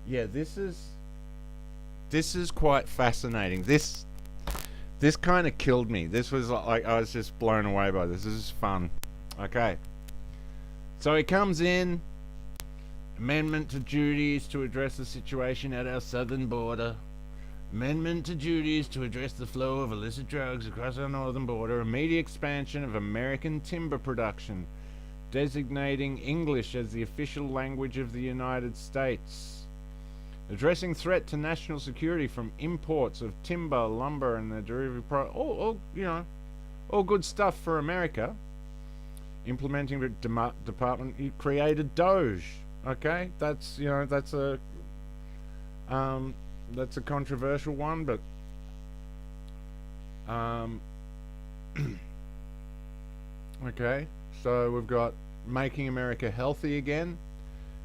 Yeah, this is this is quite fascinating. This kind of killed me. This was like I was just blown away by this. This is fun. Okay. So he comes in. Amendment to duties to address the situation at our southern border. Amendment to duties to address the flow of illicit drugs across our northern border. Immediate expansion of American timber production. Designating English as the official language of the United States. Addressing threat to national security from imports of timber, lumber, and the derivative products. All good stuff for America. Implementing the department. He created Doge. Okay, that's a controversial one, but okay. So we've got making America healthy again,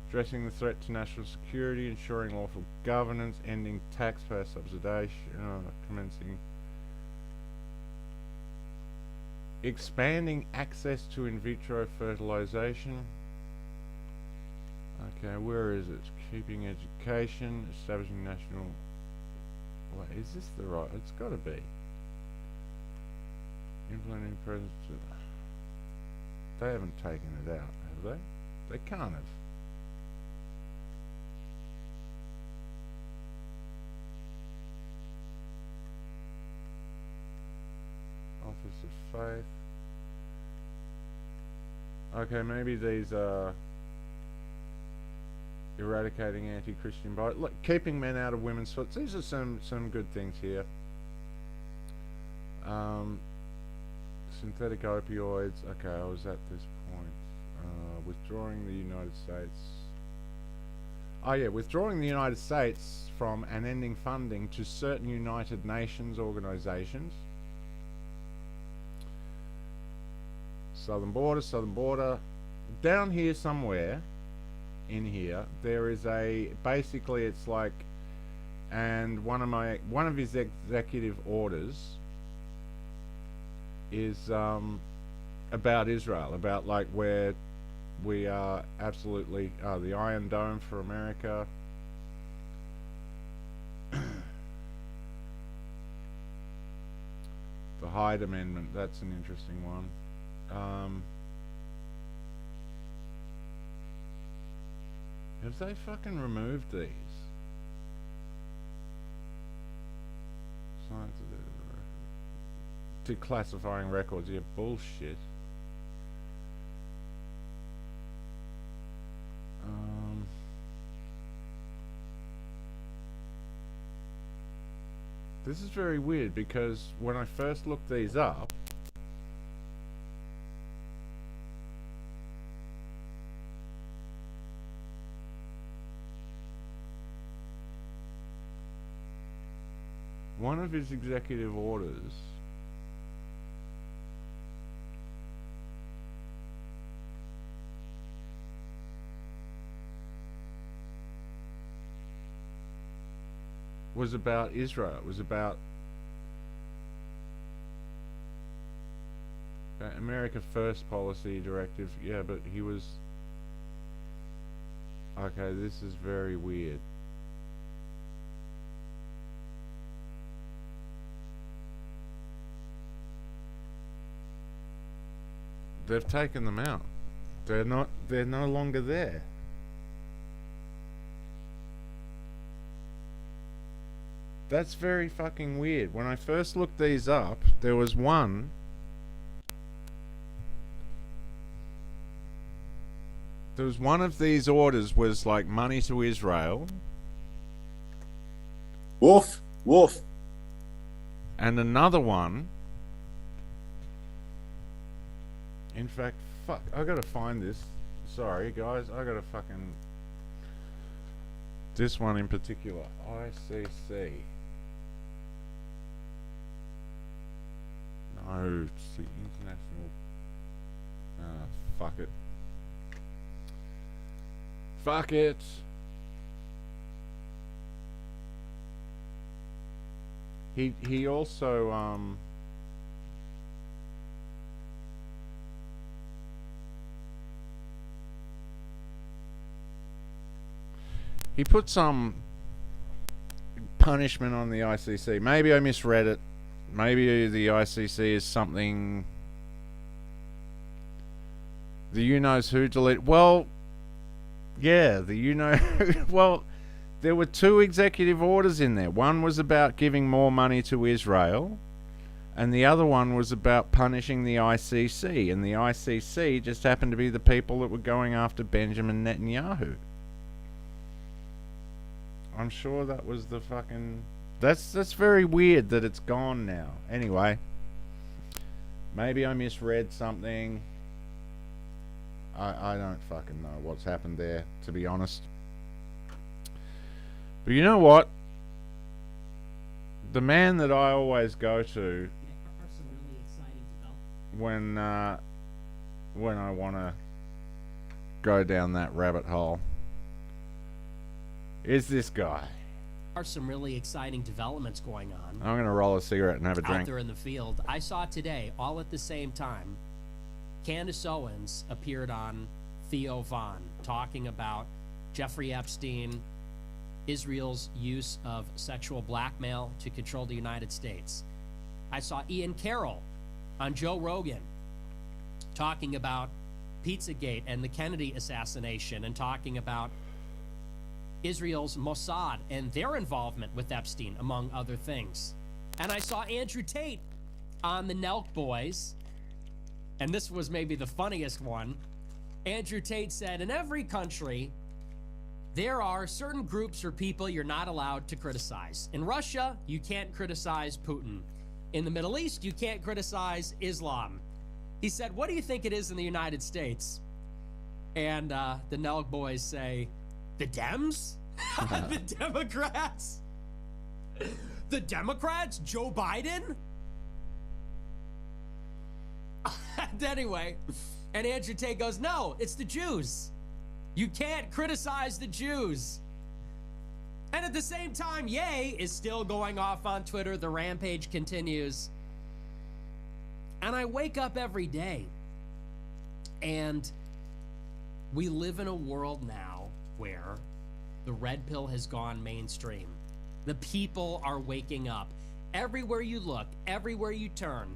addressing the threat to national security, ensuring lawful governance, ending taxpayer subsidization, commencing, expanding access to in vitro fertilization. Okay, where is it? Keeping education, establishing national... Wait, is this the right... It's got to be. Implementing presence... They haven't taken it out, have they? They can't have. Office of Faith. Okay, maybe these are... eradicating anti-Christian bias, like keeping men out of women's foot. These are some good things here. Synthetic opioids. Okay, I was at this point. Withdrawing the United States. Oh yeah, withdrawing the United States from and ending funding to certain United Nations organizations. Southern border. Down here somewhere. In here there is a basically it's like, and one of his executive orders is about Israel, about like where we are absolutely the Iron Dome for America. The Hyde Amendment, that's an interesting one. Have they fucking removed these? Science declassifying records, yeah, bullshit. This is very weird because when I first looked these up, one of his executive orders was about Israel. It was about America First policy directive. Yeah, but he was... Okay, this is very weird. They've taken them out. They're no longer there. That's very fucking weird. When I first looked these up, there was one. There was one of these orders was like money to Israel. Woof, woof. And another one. In fact, fuck, I gotta find this. Sorry, guys, I gotta fucking... This one in particular, ICC. No, it's the international... fuck it. Fuck it! He also, he put some punishment on the ICC. Maybe I misread it. Maybe the ICC is something. The you knows who deleted. Well, yeah, the you know. Well, there were 2 executive orders in there. One was about giving more money to Israel, and the other one was about punishing the ICC. And the ICC just happened to be the people that were going after Benjamin Netanyahu. I'm sure that was the fucking... That's very weird that it's gone now. Anyway, maybe I misread something. I don't fucking know what's happened there, to be honest. But you know what? The man that I always go to when I want to go down that rabbit hole is this guy. There are some really exciting developments going on. I'm going to roll a cigarette and have a drink. Out there in the field. I saw today, all at the same time, Candace Owens appeared on Theo Von talking about Jeffrey Epstein, Israel's use of sexual blackmail to control the United States. I saw Ian Carroll on Joe Rogan talking about Pizzagate and the Kennedy assassination and talking about Israel's Mossad and their involvement with Epstein, among other things. And I saw Andrew Tate on the Nelk Boys, and this was maybe the funniest one. Andrew Tate said, in every country, there are certain groups or people you're not allowed to criticize. In Russia, you can't criticize Putin. In the Middle East, you can't criticize Islam. He said, what do you think it is in the United States? And the Nelk Boys say, the Dems? The Democrats? The Democrats? Joe Biden? And anyway, and Andrew Tate goes, no, it's the Jews. You can't criticize the Jews. And at the same time, Ye is still going off on Twitter. The rampage continues. And I wake up every day, and we live in a world now where the red pill has gone mainstream. The people are waking up. Everywhere you look, everywhere you turn,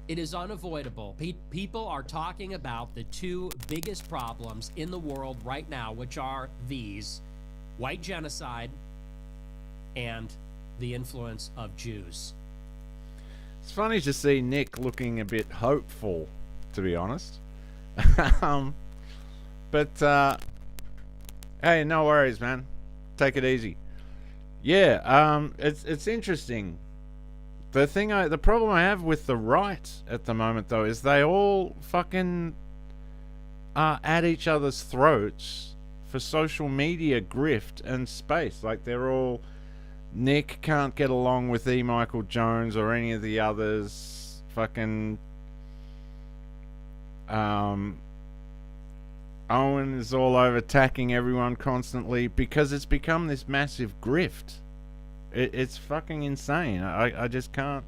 it is unavoidable. People are talking about the 2 biggest problems in the world right now, which are these: white genocide and the influence of Jews. It's funny to see Nick looking a bit hopeful, to be honest. But hey, no worries, man. Take it easy. Yeah, it's interesting. The problem I have with the right at the moment, though, is they all fucking are at each other's throats for social media grift and space. Like, they're all... Nick can't get along with E. Michael Jones or any of the others. Fucking... Owen is all over attacking everyone constantly because it's become this massive grift. It's fucking insane. I just can't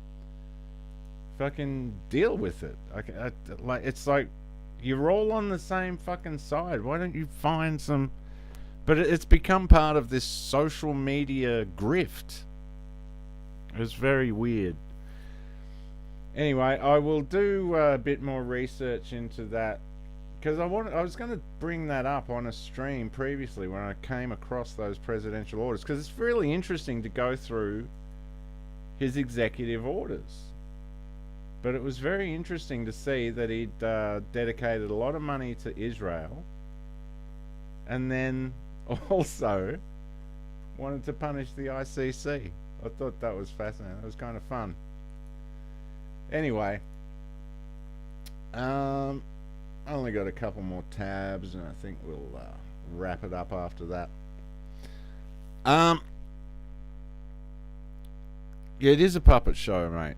fucking deal with it. Like, it's like you're all on the same fucking side. Why don't you find some... But it's become part of this social media grift. It's very weird. Anyway, I will do a bit more research into that, because I was going to bring that up on a stream previously when I came across those presidential orders, because it's really interesting to go through his executive orders. But it was very interesting to see that he'd dedicated a lot of money to Israel, and then also wanted to punish the ICC. I thought that was fascinating. That was kind of fun. Anyway, I only got a couple more tabs, and I think we'll wrap it up after that. Yeah, it is a puppet show, mate.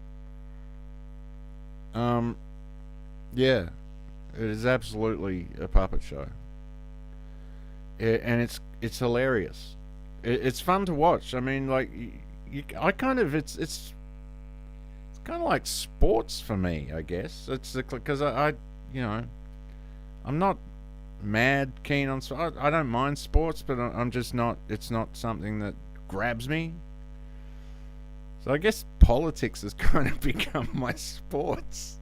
Yeah, it is absolutely a puppet show. And it's hilarious. It's fun to watch. I mean, like, I kind of it's kind of like sports for me, I guess. It's because I you know, I'm not mad keen on. I don't mind sports, but I'm just not. It's not something that grabs me. So I guess politics has kind of become my sports.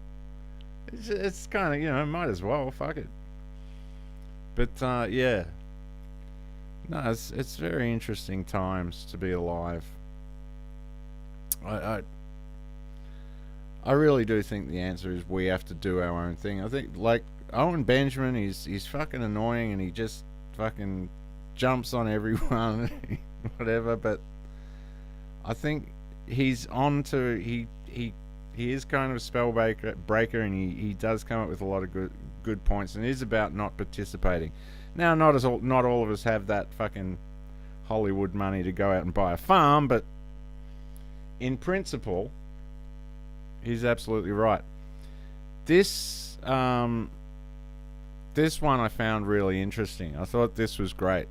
It's kind of, you know, might as well, fuck it. But yeah, no, it's very interesting times to be alive. I really do think the answer is we have to do our own thing. I think, like, Owen Benjamin, he's fucking annoying and he just fucking jumps on everyone, whatever. But I think he's on to he is kind of a spell breaker, and he does come up with a lot of good points, and it is about not participating. Now, not all of us have that fucking Hollywood money to go out and buy a farm, but in principle, he's absolutely right. This one I found really interesting. I thought this was great.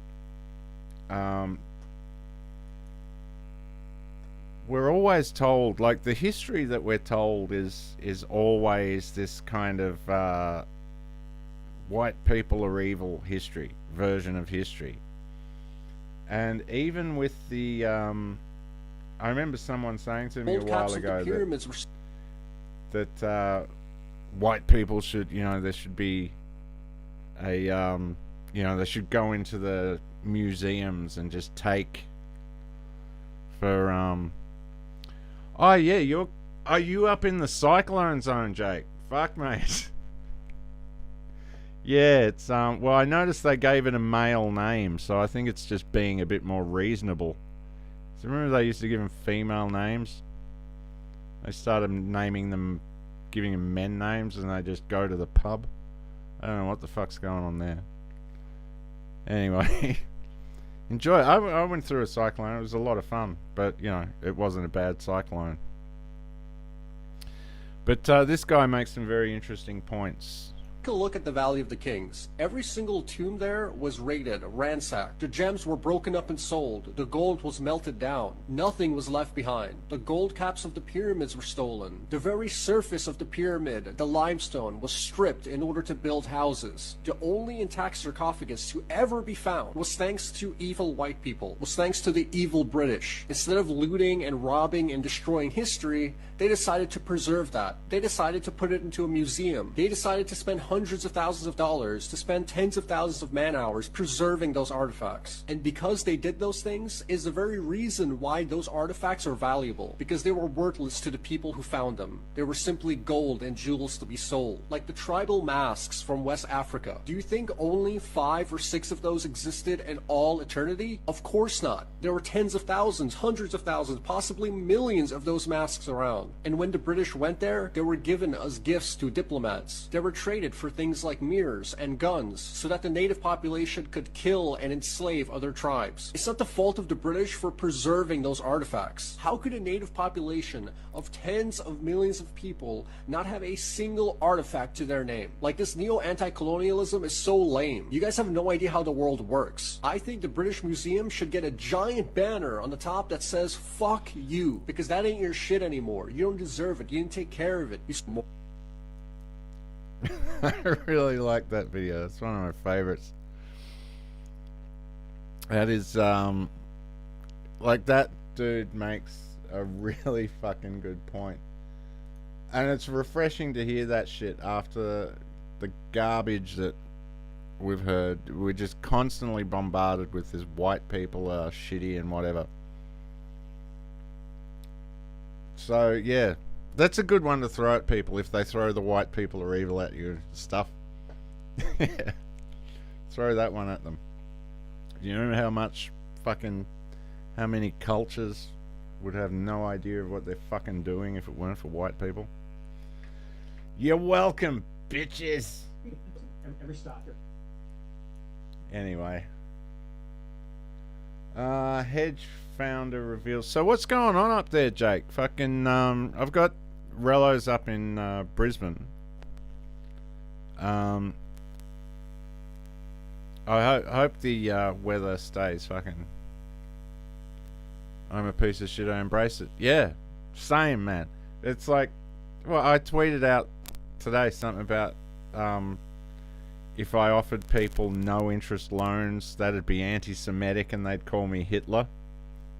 We're always told, like, the history that we're told is always this kind of white people are evil version of history. And even with the I remember someone saying to me a while ago that white people should, you know, there should be a you know, they should go into the museums and just take for oh yeah, are you up in the cyclone zone, Jake? Fuck, mate. Yeah, it's well, I noticed they gave it a male name, so I think it's just being a bit more reasonable. So remember they used to give them female names? They started naming them, giving them men names, and they just go to the pub. I don't know what the fuck's going on there. Anyway, enjoy it. I went through a cyclone. It was a lot of fun, but, you know, it wasn't a bad cyclone. But this guy makes some very interesting points. Take a look at the Valley of the Kings. Every single tomb there was raided, ransacked. The gems were broken up and sold. The gold was melted down. Nothing was left behind. The gold caps of the pyramids were stolen. The very surface of the pyramid, the limestone, was stripped in order to build houses. The only intact sarcophagus to ever be found was thanks to evil white people, was thanks to the evil British. Instead of looting and robbing and destroying history, they decided to preserve that. They decided to put it into a museum. They decided to spend hundreds of thousands of dollars, to spend tens of thousands of man hours preserving those artifacts. And because they did those things is the very reason why those artifacts are valuable. Because they were worthless to the people who found them. They were simply gold and jewels to be sold. Like the tribal masks from West Africa. Do you think only 5 or 6 of those existed in all eternity? Of course not. There were tens of thousands, hundreds of thousands, possibly millions of those masks around. And when the British went there, they were given as gifts to diplomats. They were traded for things like mirrors and guns so that the native population could kill and enslave other tribes. It's not the fault of the British for preserving those artifacts. How could a native population of tens of millions of people not have a single artifact to their name? Like, this neo-anti-colonialism is so lame. You guys have no idea how the world works. I think the British Museum should get a giant banner on the top that says, "Fuck you," because that ain't your shit anymore. You don't deserve it. You didn't take care of it. I really like that video. It's one of my favorites. That is, like, that dude makes a really fucking good point. And it's refreshing to hear that shit after the garbage that we've heard. We're just constantly bombarded with this white people are shitty and whatever. So, yeah. That's a good one to throw at people if they throw the white people are evil at you and stuff. Throw that one at them. Do you know how many cultures would have no idea of what they're fucking doing if it weren't for white people? You're welcome, bitches. Every stalker. Anyway. Hedge founder reveals. So what's going on up there, Jake? Fucking, I've got Rello's up in Brisbane. I hope the weather stays fucking. I'm a piece of shit. I embrace it. Yeah, same, man. It's like, well, I tweeted out today something about if I offered people no interest loans, that'd be anti-Semitic and they'd call me Hitler.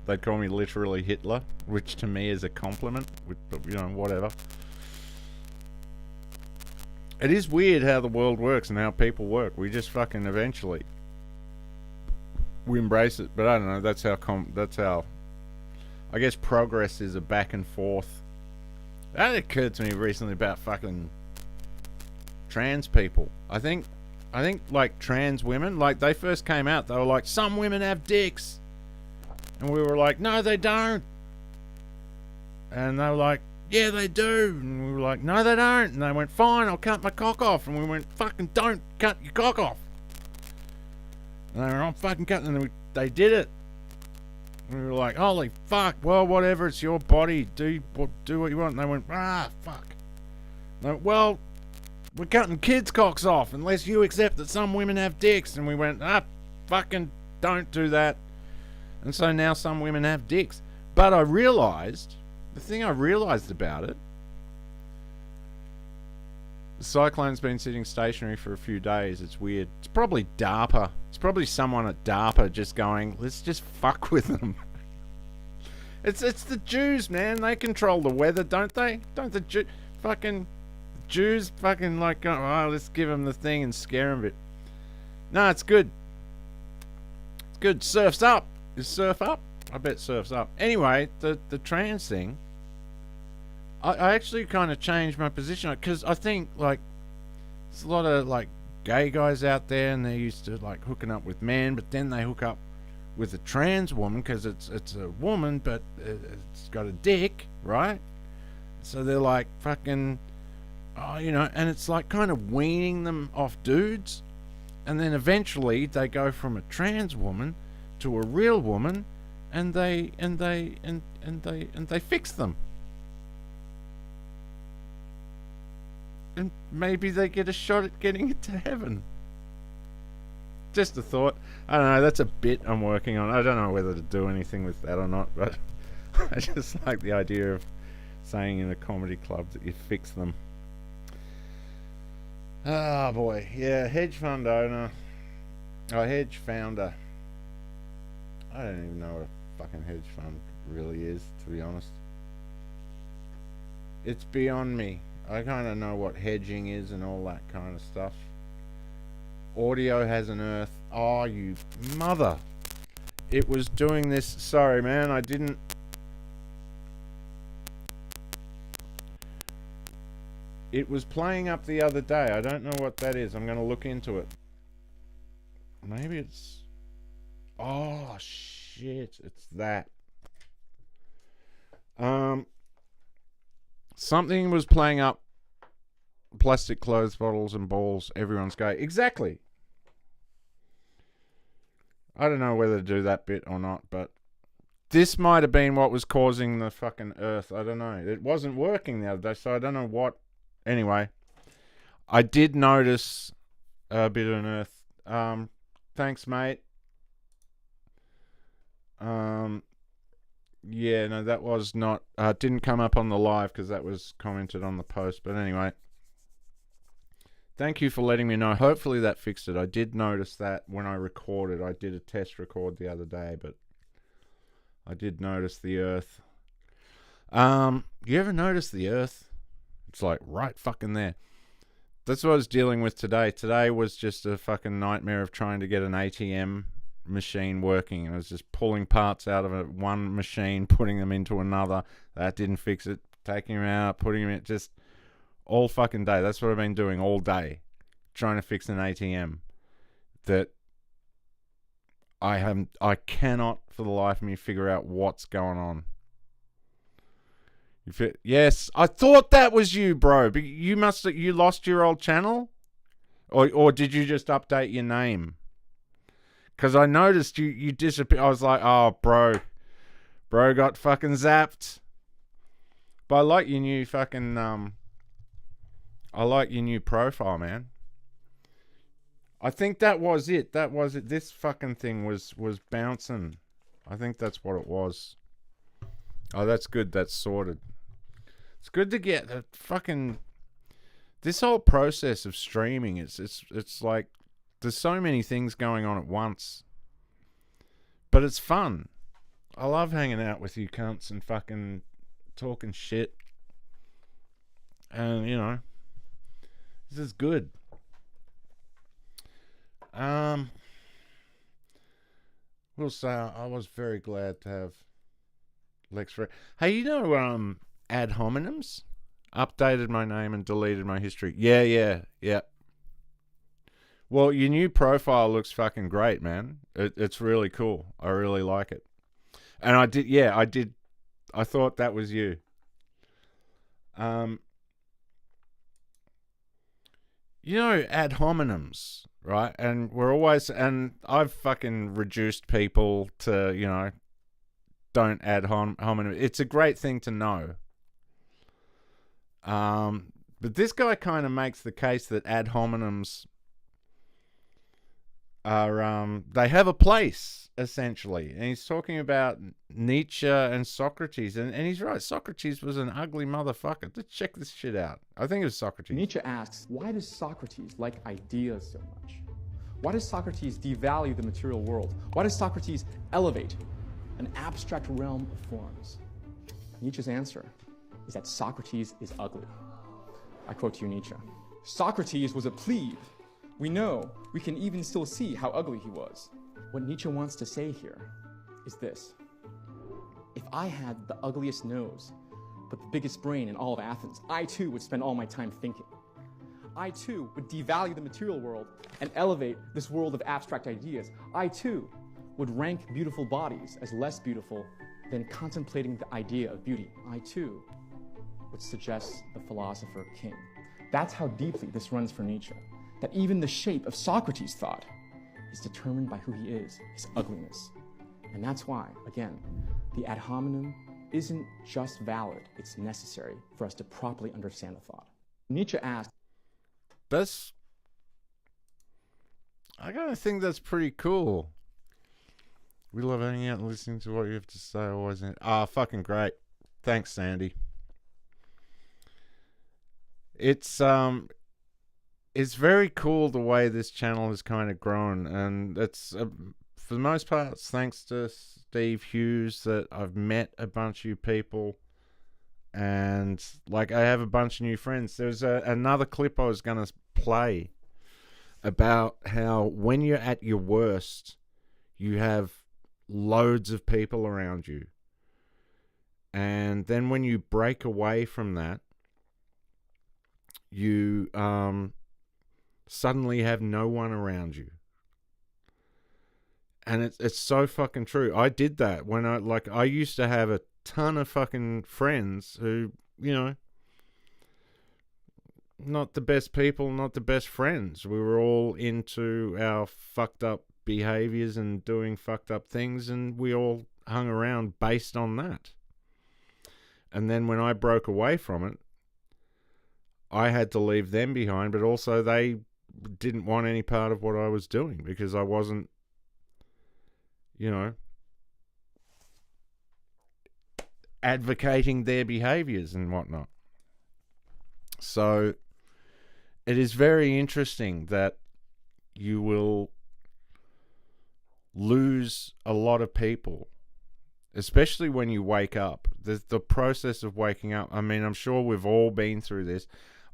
they'd call me literally Hitler, which to me is a compliment. But you know, whatever. It is weird how the world works and how people work. We just fucking eventually we embrace it. But I don't know. That's how. I guess progress is a back and forth. That occurred to me recently about fucking trans people. I think like trans women, like they first came out, they were like, some women have dicks, and we were like, no, they don't. And they were like, yeah, they do. And we were like, no, they don't. And they went, fine, I'll cut my cock off. And we went, fucking don't cut your cock off. And they were, I'm fucking cutting. And they did it. And we were like, holy fuck, well, whatever, it's your body. Do what you want. And they went, fuck. And they went, well, we're cutting kids' cocks off unless you accept that some women have dicks. And we went, fucking don't do that. And so now some women have dicks. But I realised, the thing I realised about it, the cyclone's been sitting stationary for a few days. It's weird. It's probably DARPA. It's probably someone at DARPA just going, let's just fuck with them. It's the Jews, man. They control the weather, don't they? Don't the Jews fucking like, oh, let's give them the thing and scare them a bit. No, it's good. It's good. Surf's up. Is surf up? I bet surf's up. Anyway, the trans thing, I actually kind of changed my position because I think like there's a lot of like gay guys out there and they're used to like hooking up with men, but then they hook up with a trans woman because it's a woman but it's got a dick, right? So they're like fucking, you know, and it's like kind of weaning them off dudes, and then eventually they go from a trans woman to a real woman, and they fix them. And maybe they get a shot at getting it to heaven. Just a thought. I don't know, that's a bit I'm working on. I don't know whether to do anything with that or not, but I just like the idea of saying in a comedy club that you fix them. Oh boy, yeah, hedge fund owner. Oh, hedge founder. I don't even know what a fucking hedge fund really is, to be honest. It's beyond me. I kind of know what hedging is and all that kind of stuff. Audio has an earth. Oh, you mother. It was doing this. Sorry, man. I didn't. It was playing up the other day. I don't know what that is. I'm going to look into it. Maybe it's... Oh, shit. It's that. Something was playing up plastic clothes bottles and balls. Everyone's gay. Exactly. I don't know whether to do that bit or not, but this might have been what was causing the fucking earth. I don't know. It wasn't working the other day, so I don't know what. Anyway, I did notice a bit of an earth. Thanks, mate. Yeah, no, that was not... didn't come up on the live because that was commented on the post. But anyway, thank you for letting me know. Hopefully that fixed it. I did notice that when I recorded. I did a test record the other day, but I did notice the earth. You ever notice the earth? It's like right fucking there. That's what I was dealing with today. Today was just a fucking nightmare of trying to get an ATM machine working, and I was just pulling parts out of one machine, putting them into another. That didn't fix it. Taking them out, putting them in, just all fucking day. That's what I've been doing all day, trying to fix an ATM that I cannot for the life of me figure out what's going on. Yes, I thought that was you, bro. But you lost your old channel, or did you just update your name? Because I noticed you disappeared. I was like, oh, bro got fucking zapped. But I like your new fucking, I like your new profile, man. I think that was it. That was it. This fucking thing was bouncing. I think that's what it was. Oh, that's good. That's sorted. It's good to get a fucking... This whole process of streaming, it's like... There's so many things going on at once. But it's fun. I love hanging out with you cunts and fucking talking shit. And, you know, this is good. We'll say I was very glad to have Lex Friedman. Hey, you know, ad hominems updated my name and deleted my history. Yeah. Well, your new profile looks fucking great, man. It's really cool. I really like it. And I did. I thought that was you. You know, ad hominems, right? And I've fucking reduced people to, you know, don't ad hominem. It's a great thing to know. But this guy kind of makes the case that ad hominems are, they have a place, essentially. And he's talking about Nietzsche and Socrates. And he's right. Socrates was an ugly motherfucker. Let's check this shit out. I think it was Socrates. Nietzsche asks, why does Socrates like ideas so much? Why does Socrates devalue the material world? Why does Socrates elevate an abstract realm of forms? Nietzsche's answer is that Socrates is ugly. I quote to you Nietzsche. Socrates was a plebe. We know, we can even still see how ugly he was. What Nietzsche wants to say here is this. If I had the ugliest nose, but the biggest brain in all of Athens, I too would spend all my time thinking. I too would devalue the material world and elevate this world of abstract ideas. I too would rank beautiful bodies as less beautiful than contemplating the idea of beauty. I too would suggest the philosopher king. That's how deeply this runs for Nietzsche. That even the shape of Socrates' thought is determined by who he is, his ugliness. And that's why, again, the ad hominem isn't just valid, it's necessary for us to properly understand the thought. Nietzsche asked, I gotta think that's pretty cool. We love hanging out and listening to what you have to say. Always fucking great. Thanks, Sandy. It's very cool the way this channel has kind of grown, and it's for the most part it's thanks to Steve Hughes that I've met a bunch of you people, and like I have a bunch of new friends. There's another clip I was gonna play about how when you're at your worst, you have loads of people around you, and then when you break away from that, you suddenly have no one around you. And it's so fucking true. I did that when I used to have a ton of fucking friends who, you know, not the best people, not the best friends. We were all into our fucked up behaviors and doing fucked up things, and we all hung around based on that. And then when I broke away from it, I had to leave them behind, but also they didn't want any part of what I was doing because I wasn't, you know, advocating their behaviors and whatnot. So it is very interesting that you will lose a lot of people, especially when you wake up. The process of waking up, I mean, I'm sure we've all been through this.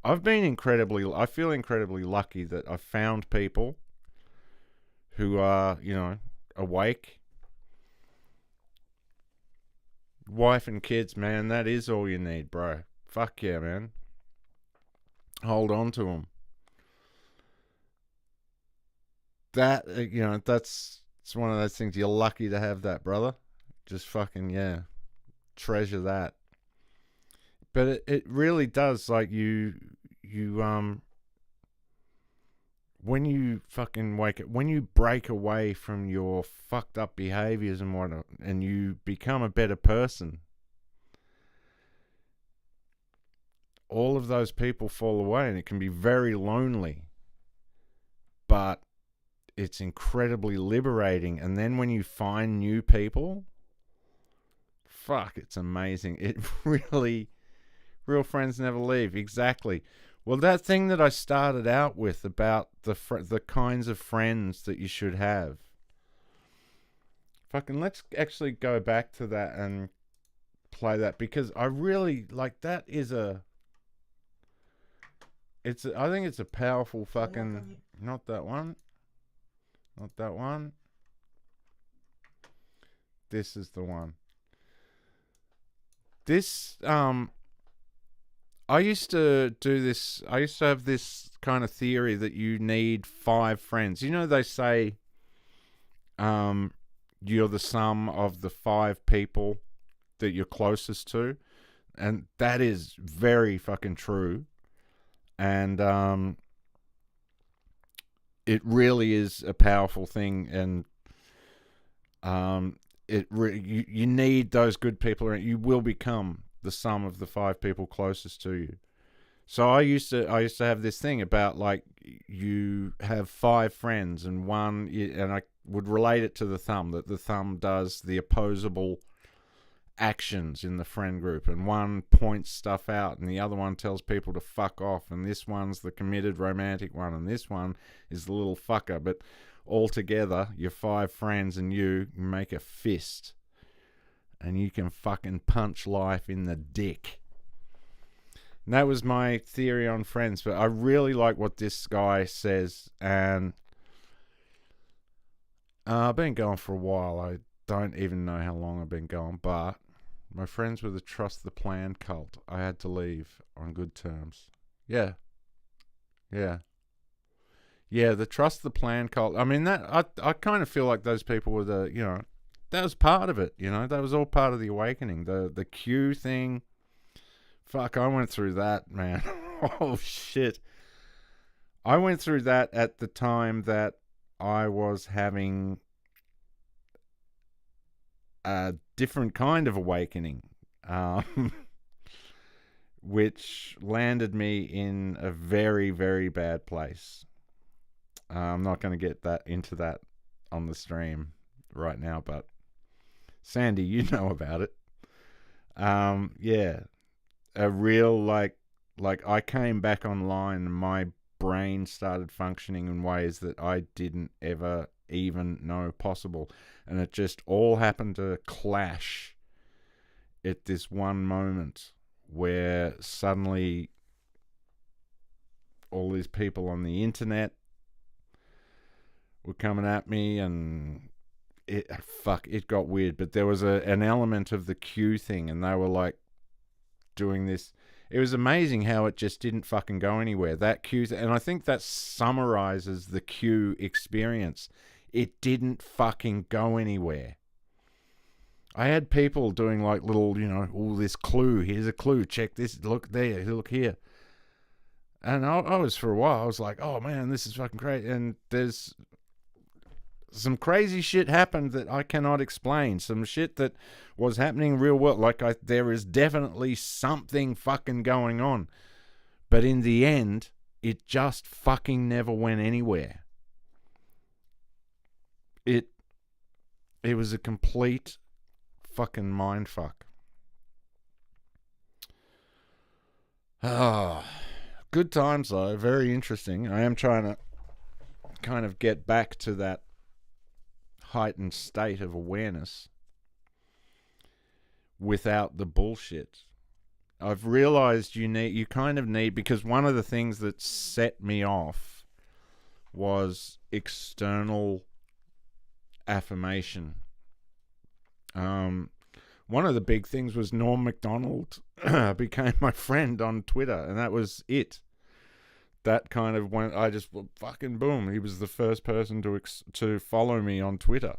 I feel incredibly lucky that I found people who are, you know, awake. Wife and kids, man, that is all you need, bro. Fuck yeah, man. Hold on to them. That, you know, it's one of those things. You're lucky to have that, brother. Just fucking, yeah. Treasure that. But it really does, like, when you fucking wake up, when you break away from your fucked up behaviors and whatnot, and you become a better person, all of those people fall away, and it can be very lonely. But it's incredibly liberating. And then when you find new people, fuck, it's amazing. It really... Real friends never leave. Exactly. Well, that thing that I started out with about the kinds of friends that you should have. Fucking let's actually go back to that and play that, because I really like that is I think it's a powerful fucking, not that one. Not that one. This is the one. This I used to do this. I used to have this kind of theory that you need 5 friends. You know, they say you're the sum of the 5 people that you're closest to, and that is very fucking true. And it really is a powerful thing, and you need those good people around. You will become the sum of the 5 people closest to you. So I used to have this thing about, like, you have 5 friends, and I would relate it to the thumb, that the thumb does the opposable actions in the friend group, and one points stuff out and the other one tells people to fuck off, and this one's the committed romantic one, and this one is the little fucker. But all together, your 5 friends and you make a fist, and you can fucking punch life in the dick. And that was my theory on friends. But I really like what this guy says, and I've been going for a while. I don't even know how long I've been going, but my friends were the Trust the Plan cult. I had to leave on good terms. Yeah, the Trust the Plan cult. I mean, that I kind of feel like those people were that was part of it. That was all part of the awakening. The Q thing. Fuck, I went through that, man. Oh shit, I went through that at the time that I was having a different kind of awakening, which landed me in a very, very bad place. I'm not going to get into that on the stream right now, but Sandy, you know about it. A real like I came back online, and my brain started functioning in ways that I didn't ever even know possible, and it just all happened to clash at this one moment where suddenly all these people on the internet were coming at me, and it got weird. But there was an element of the Q thing, and they were like doing this. It was amazing how it just didn't fucking go anywhere. That Q, and I think that summarizes the Q experience. It didn't fucking go anywhere. I had people doing like little, this clue. Here's a clue. Check this. Look there. Look here. And I was, for a while, I was like, oh man, this is fucking crazy. And there's some crazy shit happened that I cannot explain. Some shit that was happening in real world. Like, there is definitely something fucking going on. But in the end, it just fucking never went anywhere. It was a complete fucking mindfuck. Good times though, very interesting. I am trying to kind of get back to that heightened state of awareness without the bullshit. I've realized you kind of need, because one of the things that set me off was external affirmation. One of the big things was Norm Macdonald became my friend on Twitter, and that was it. That kind of went, I just fucking boom. He was the first person to follow me on Twitter,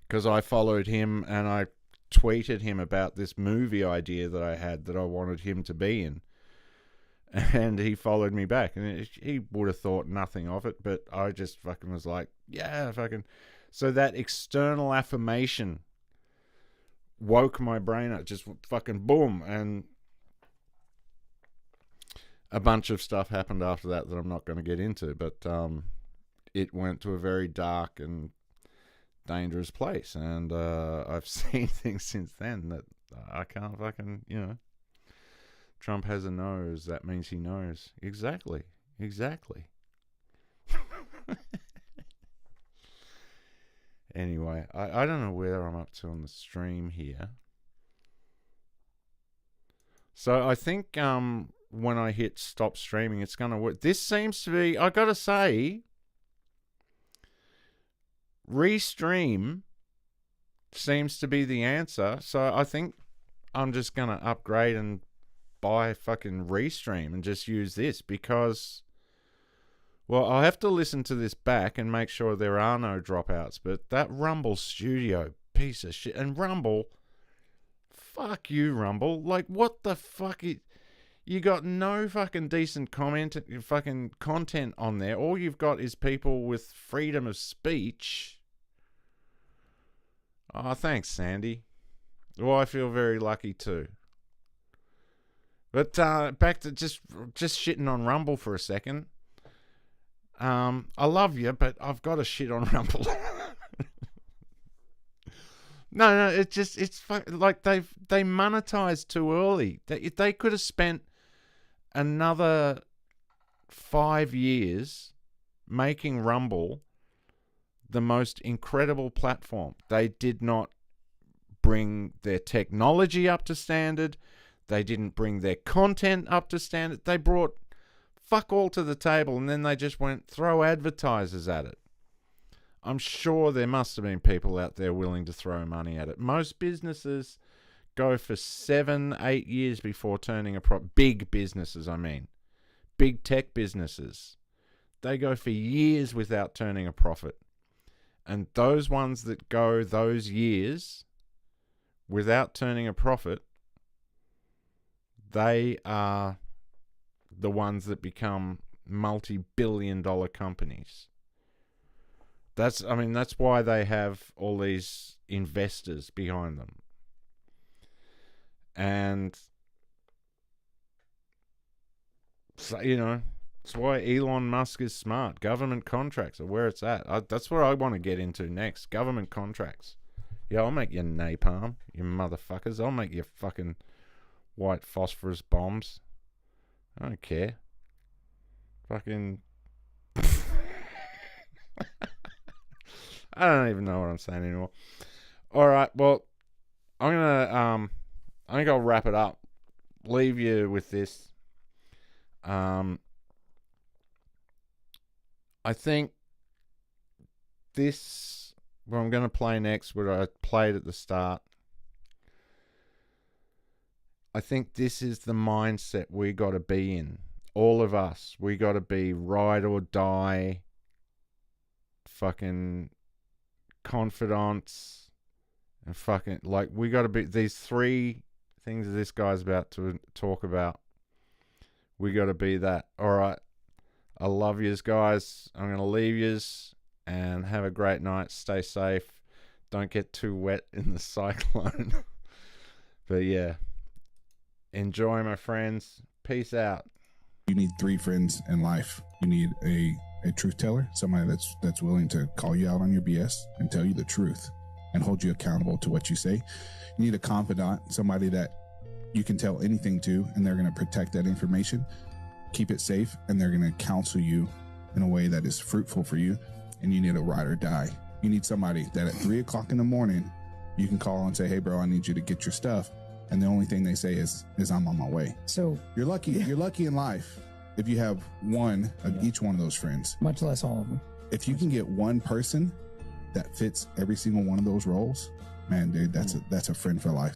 because I followed him and I tweeted him about this movie idea that I had that I wanted him to be in, and he followed me back, and he would have thought nothing of it, but I just fucking was like, yeah, fucking. So that external affirmation woke my brain up, just fucking boom, and a bunch of stuff happened after that I'm not going to get into, but it went to a very dark and dangerous place, and I've seen things since then that I can't fucking, Trump has a nose, that means he knows. Exactly. Anyway, I don't know where I'm up to on the stream here. So I think when I hit stop streaming, it's going to work. This seems to be, I got to say, restream seems to be the answer. So I think I'm just going to upgrade and buy fucking restream and just use this because, well, I'll have to listen to this back and make sure there are no dropouts. But that Rumble Studio, piece of shit. And Rumble, fuck you, Rumble. Like, what the fuck? You got no fucking decent fucking content on there. All you've got is people with freedom of speech. Oh, thanks, Sandy. Well, I feel very lucky too. But back to just shitting on Rumble for a second. I love you, but I've got to shit on Rumble. No, it's like they monetized too early. They could have spent another 5 years making Rumble the most incredible platform. They did not bring their technology up to standard. They didn't bring their content up to standard. They brought fuck all to the table, and then they just went throw advertisers at it. I'm sure there must have been people out there willing to throw money at it. Most businesses go for 7-8 years before turning a profit. Big businesses, I mean. Big tech businesses. They go for years without turning a profit. And those ones that go those years without turning a profit, they are the ones that become multi-billion-dollar companies. That's why they have all these investors behind them. And so, it's why Elon Musk is smart. Government contracts are where it's at. That's what I want to get into next. Government contracts. Yeah, I'll make you napalm, you motherfuckers. I'll make you fucking white phosphorus bombs. I don't care. Fucking... I don't even know what I'm saying anymore. All right, well, I think I'll wrap it up. Leave you with this. I think this, what I'm going to play next, what I played at the start, I think this is the mindset we got to be in. All of us. We got to be ride or die, fucking confidants, and fucking, like, we got to be, these three things that this guy's about to talk about, we got to be that. All right. I love yous, guys. I'm going to leave yous, and have a great night. Stay safe. Don't get too wet in the cyclone. But yeah, enjoy, my friends. Peace out. You need 3 friends in life. You need a truth teller, somebody that's willing to call you out on your BS and tell you the truth and hold you accountable to what you say. You need a confidant, somebody that you can tell anything to, and they're going to protect that information, keep it safe, and they're going to counsel you in a way that is fruitful for you. And you need a ride or die. You need somebody that at 3 o'clock in the morning, you can call and say, hey bro, I need you to get your stuff. And the only thing they say is I'm on my way. So you're lucky. Yeah. You're lucky in life if you have one of each one of those friends. Much less all of them. If you can get one person that fits every single one of those roles, man, dude, that's a friend for life.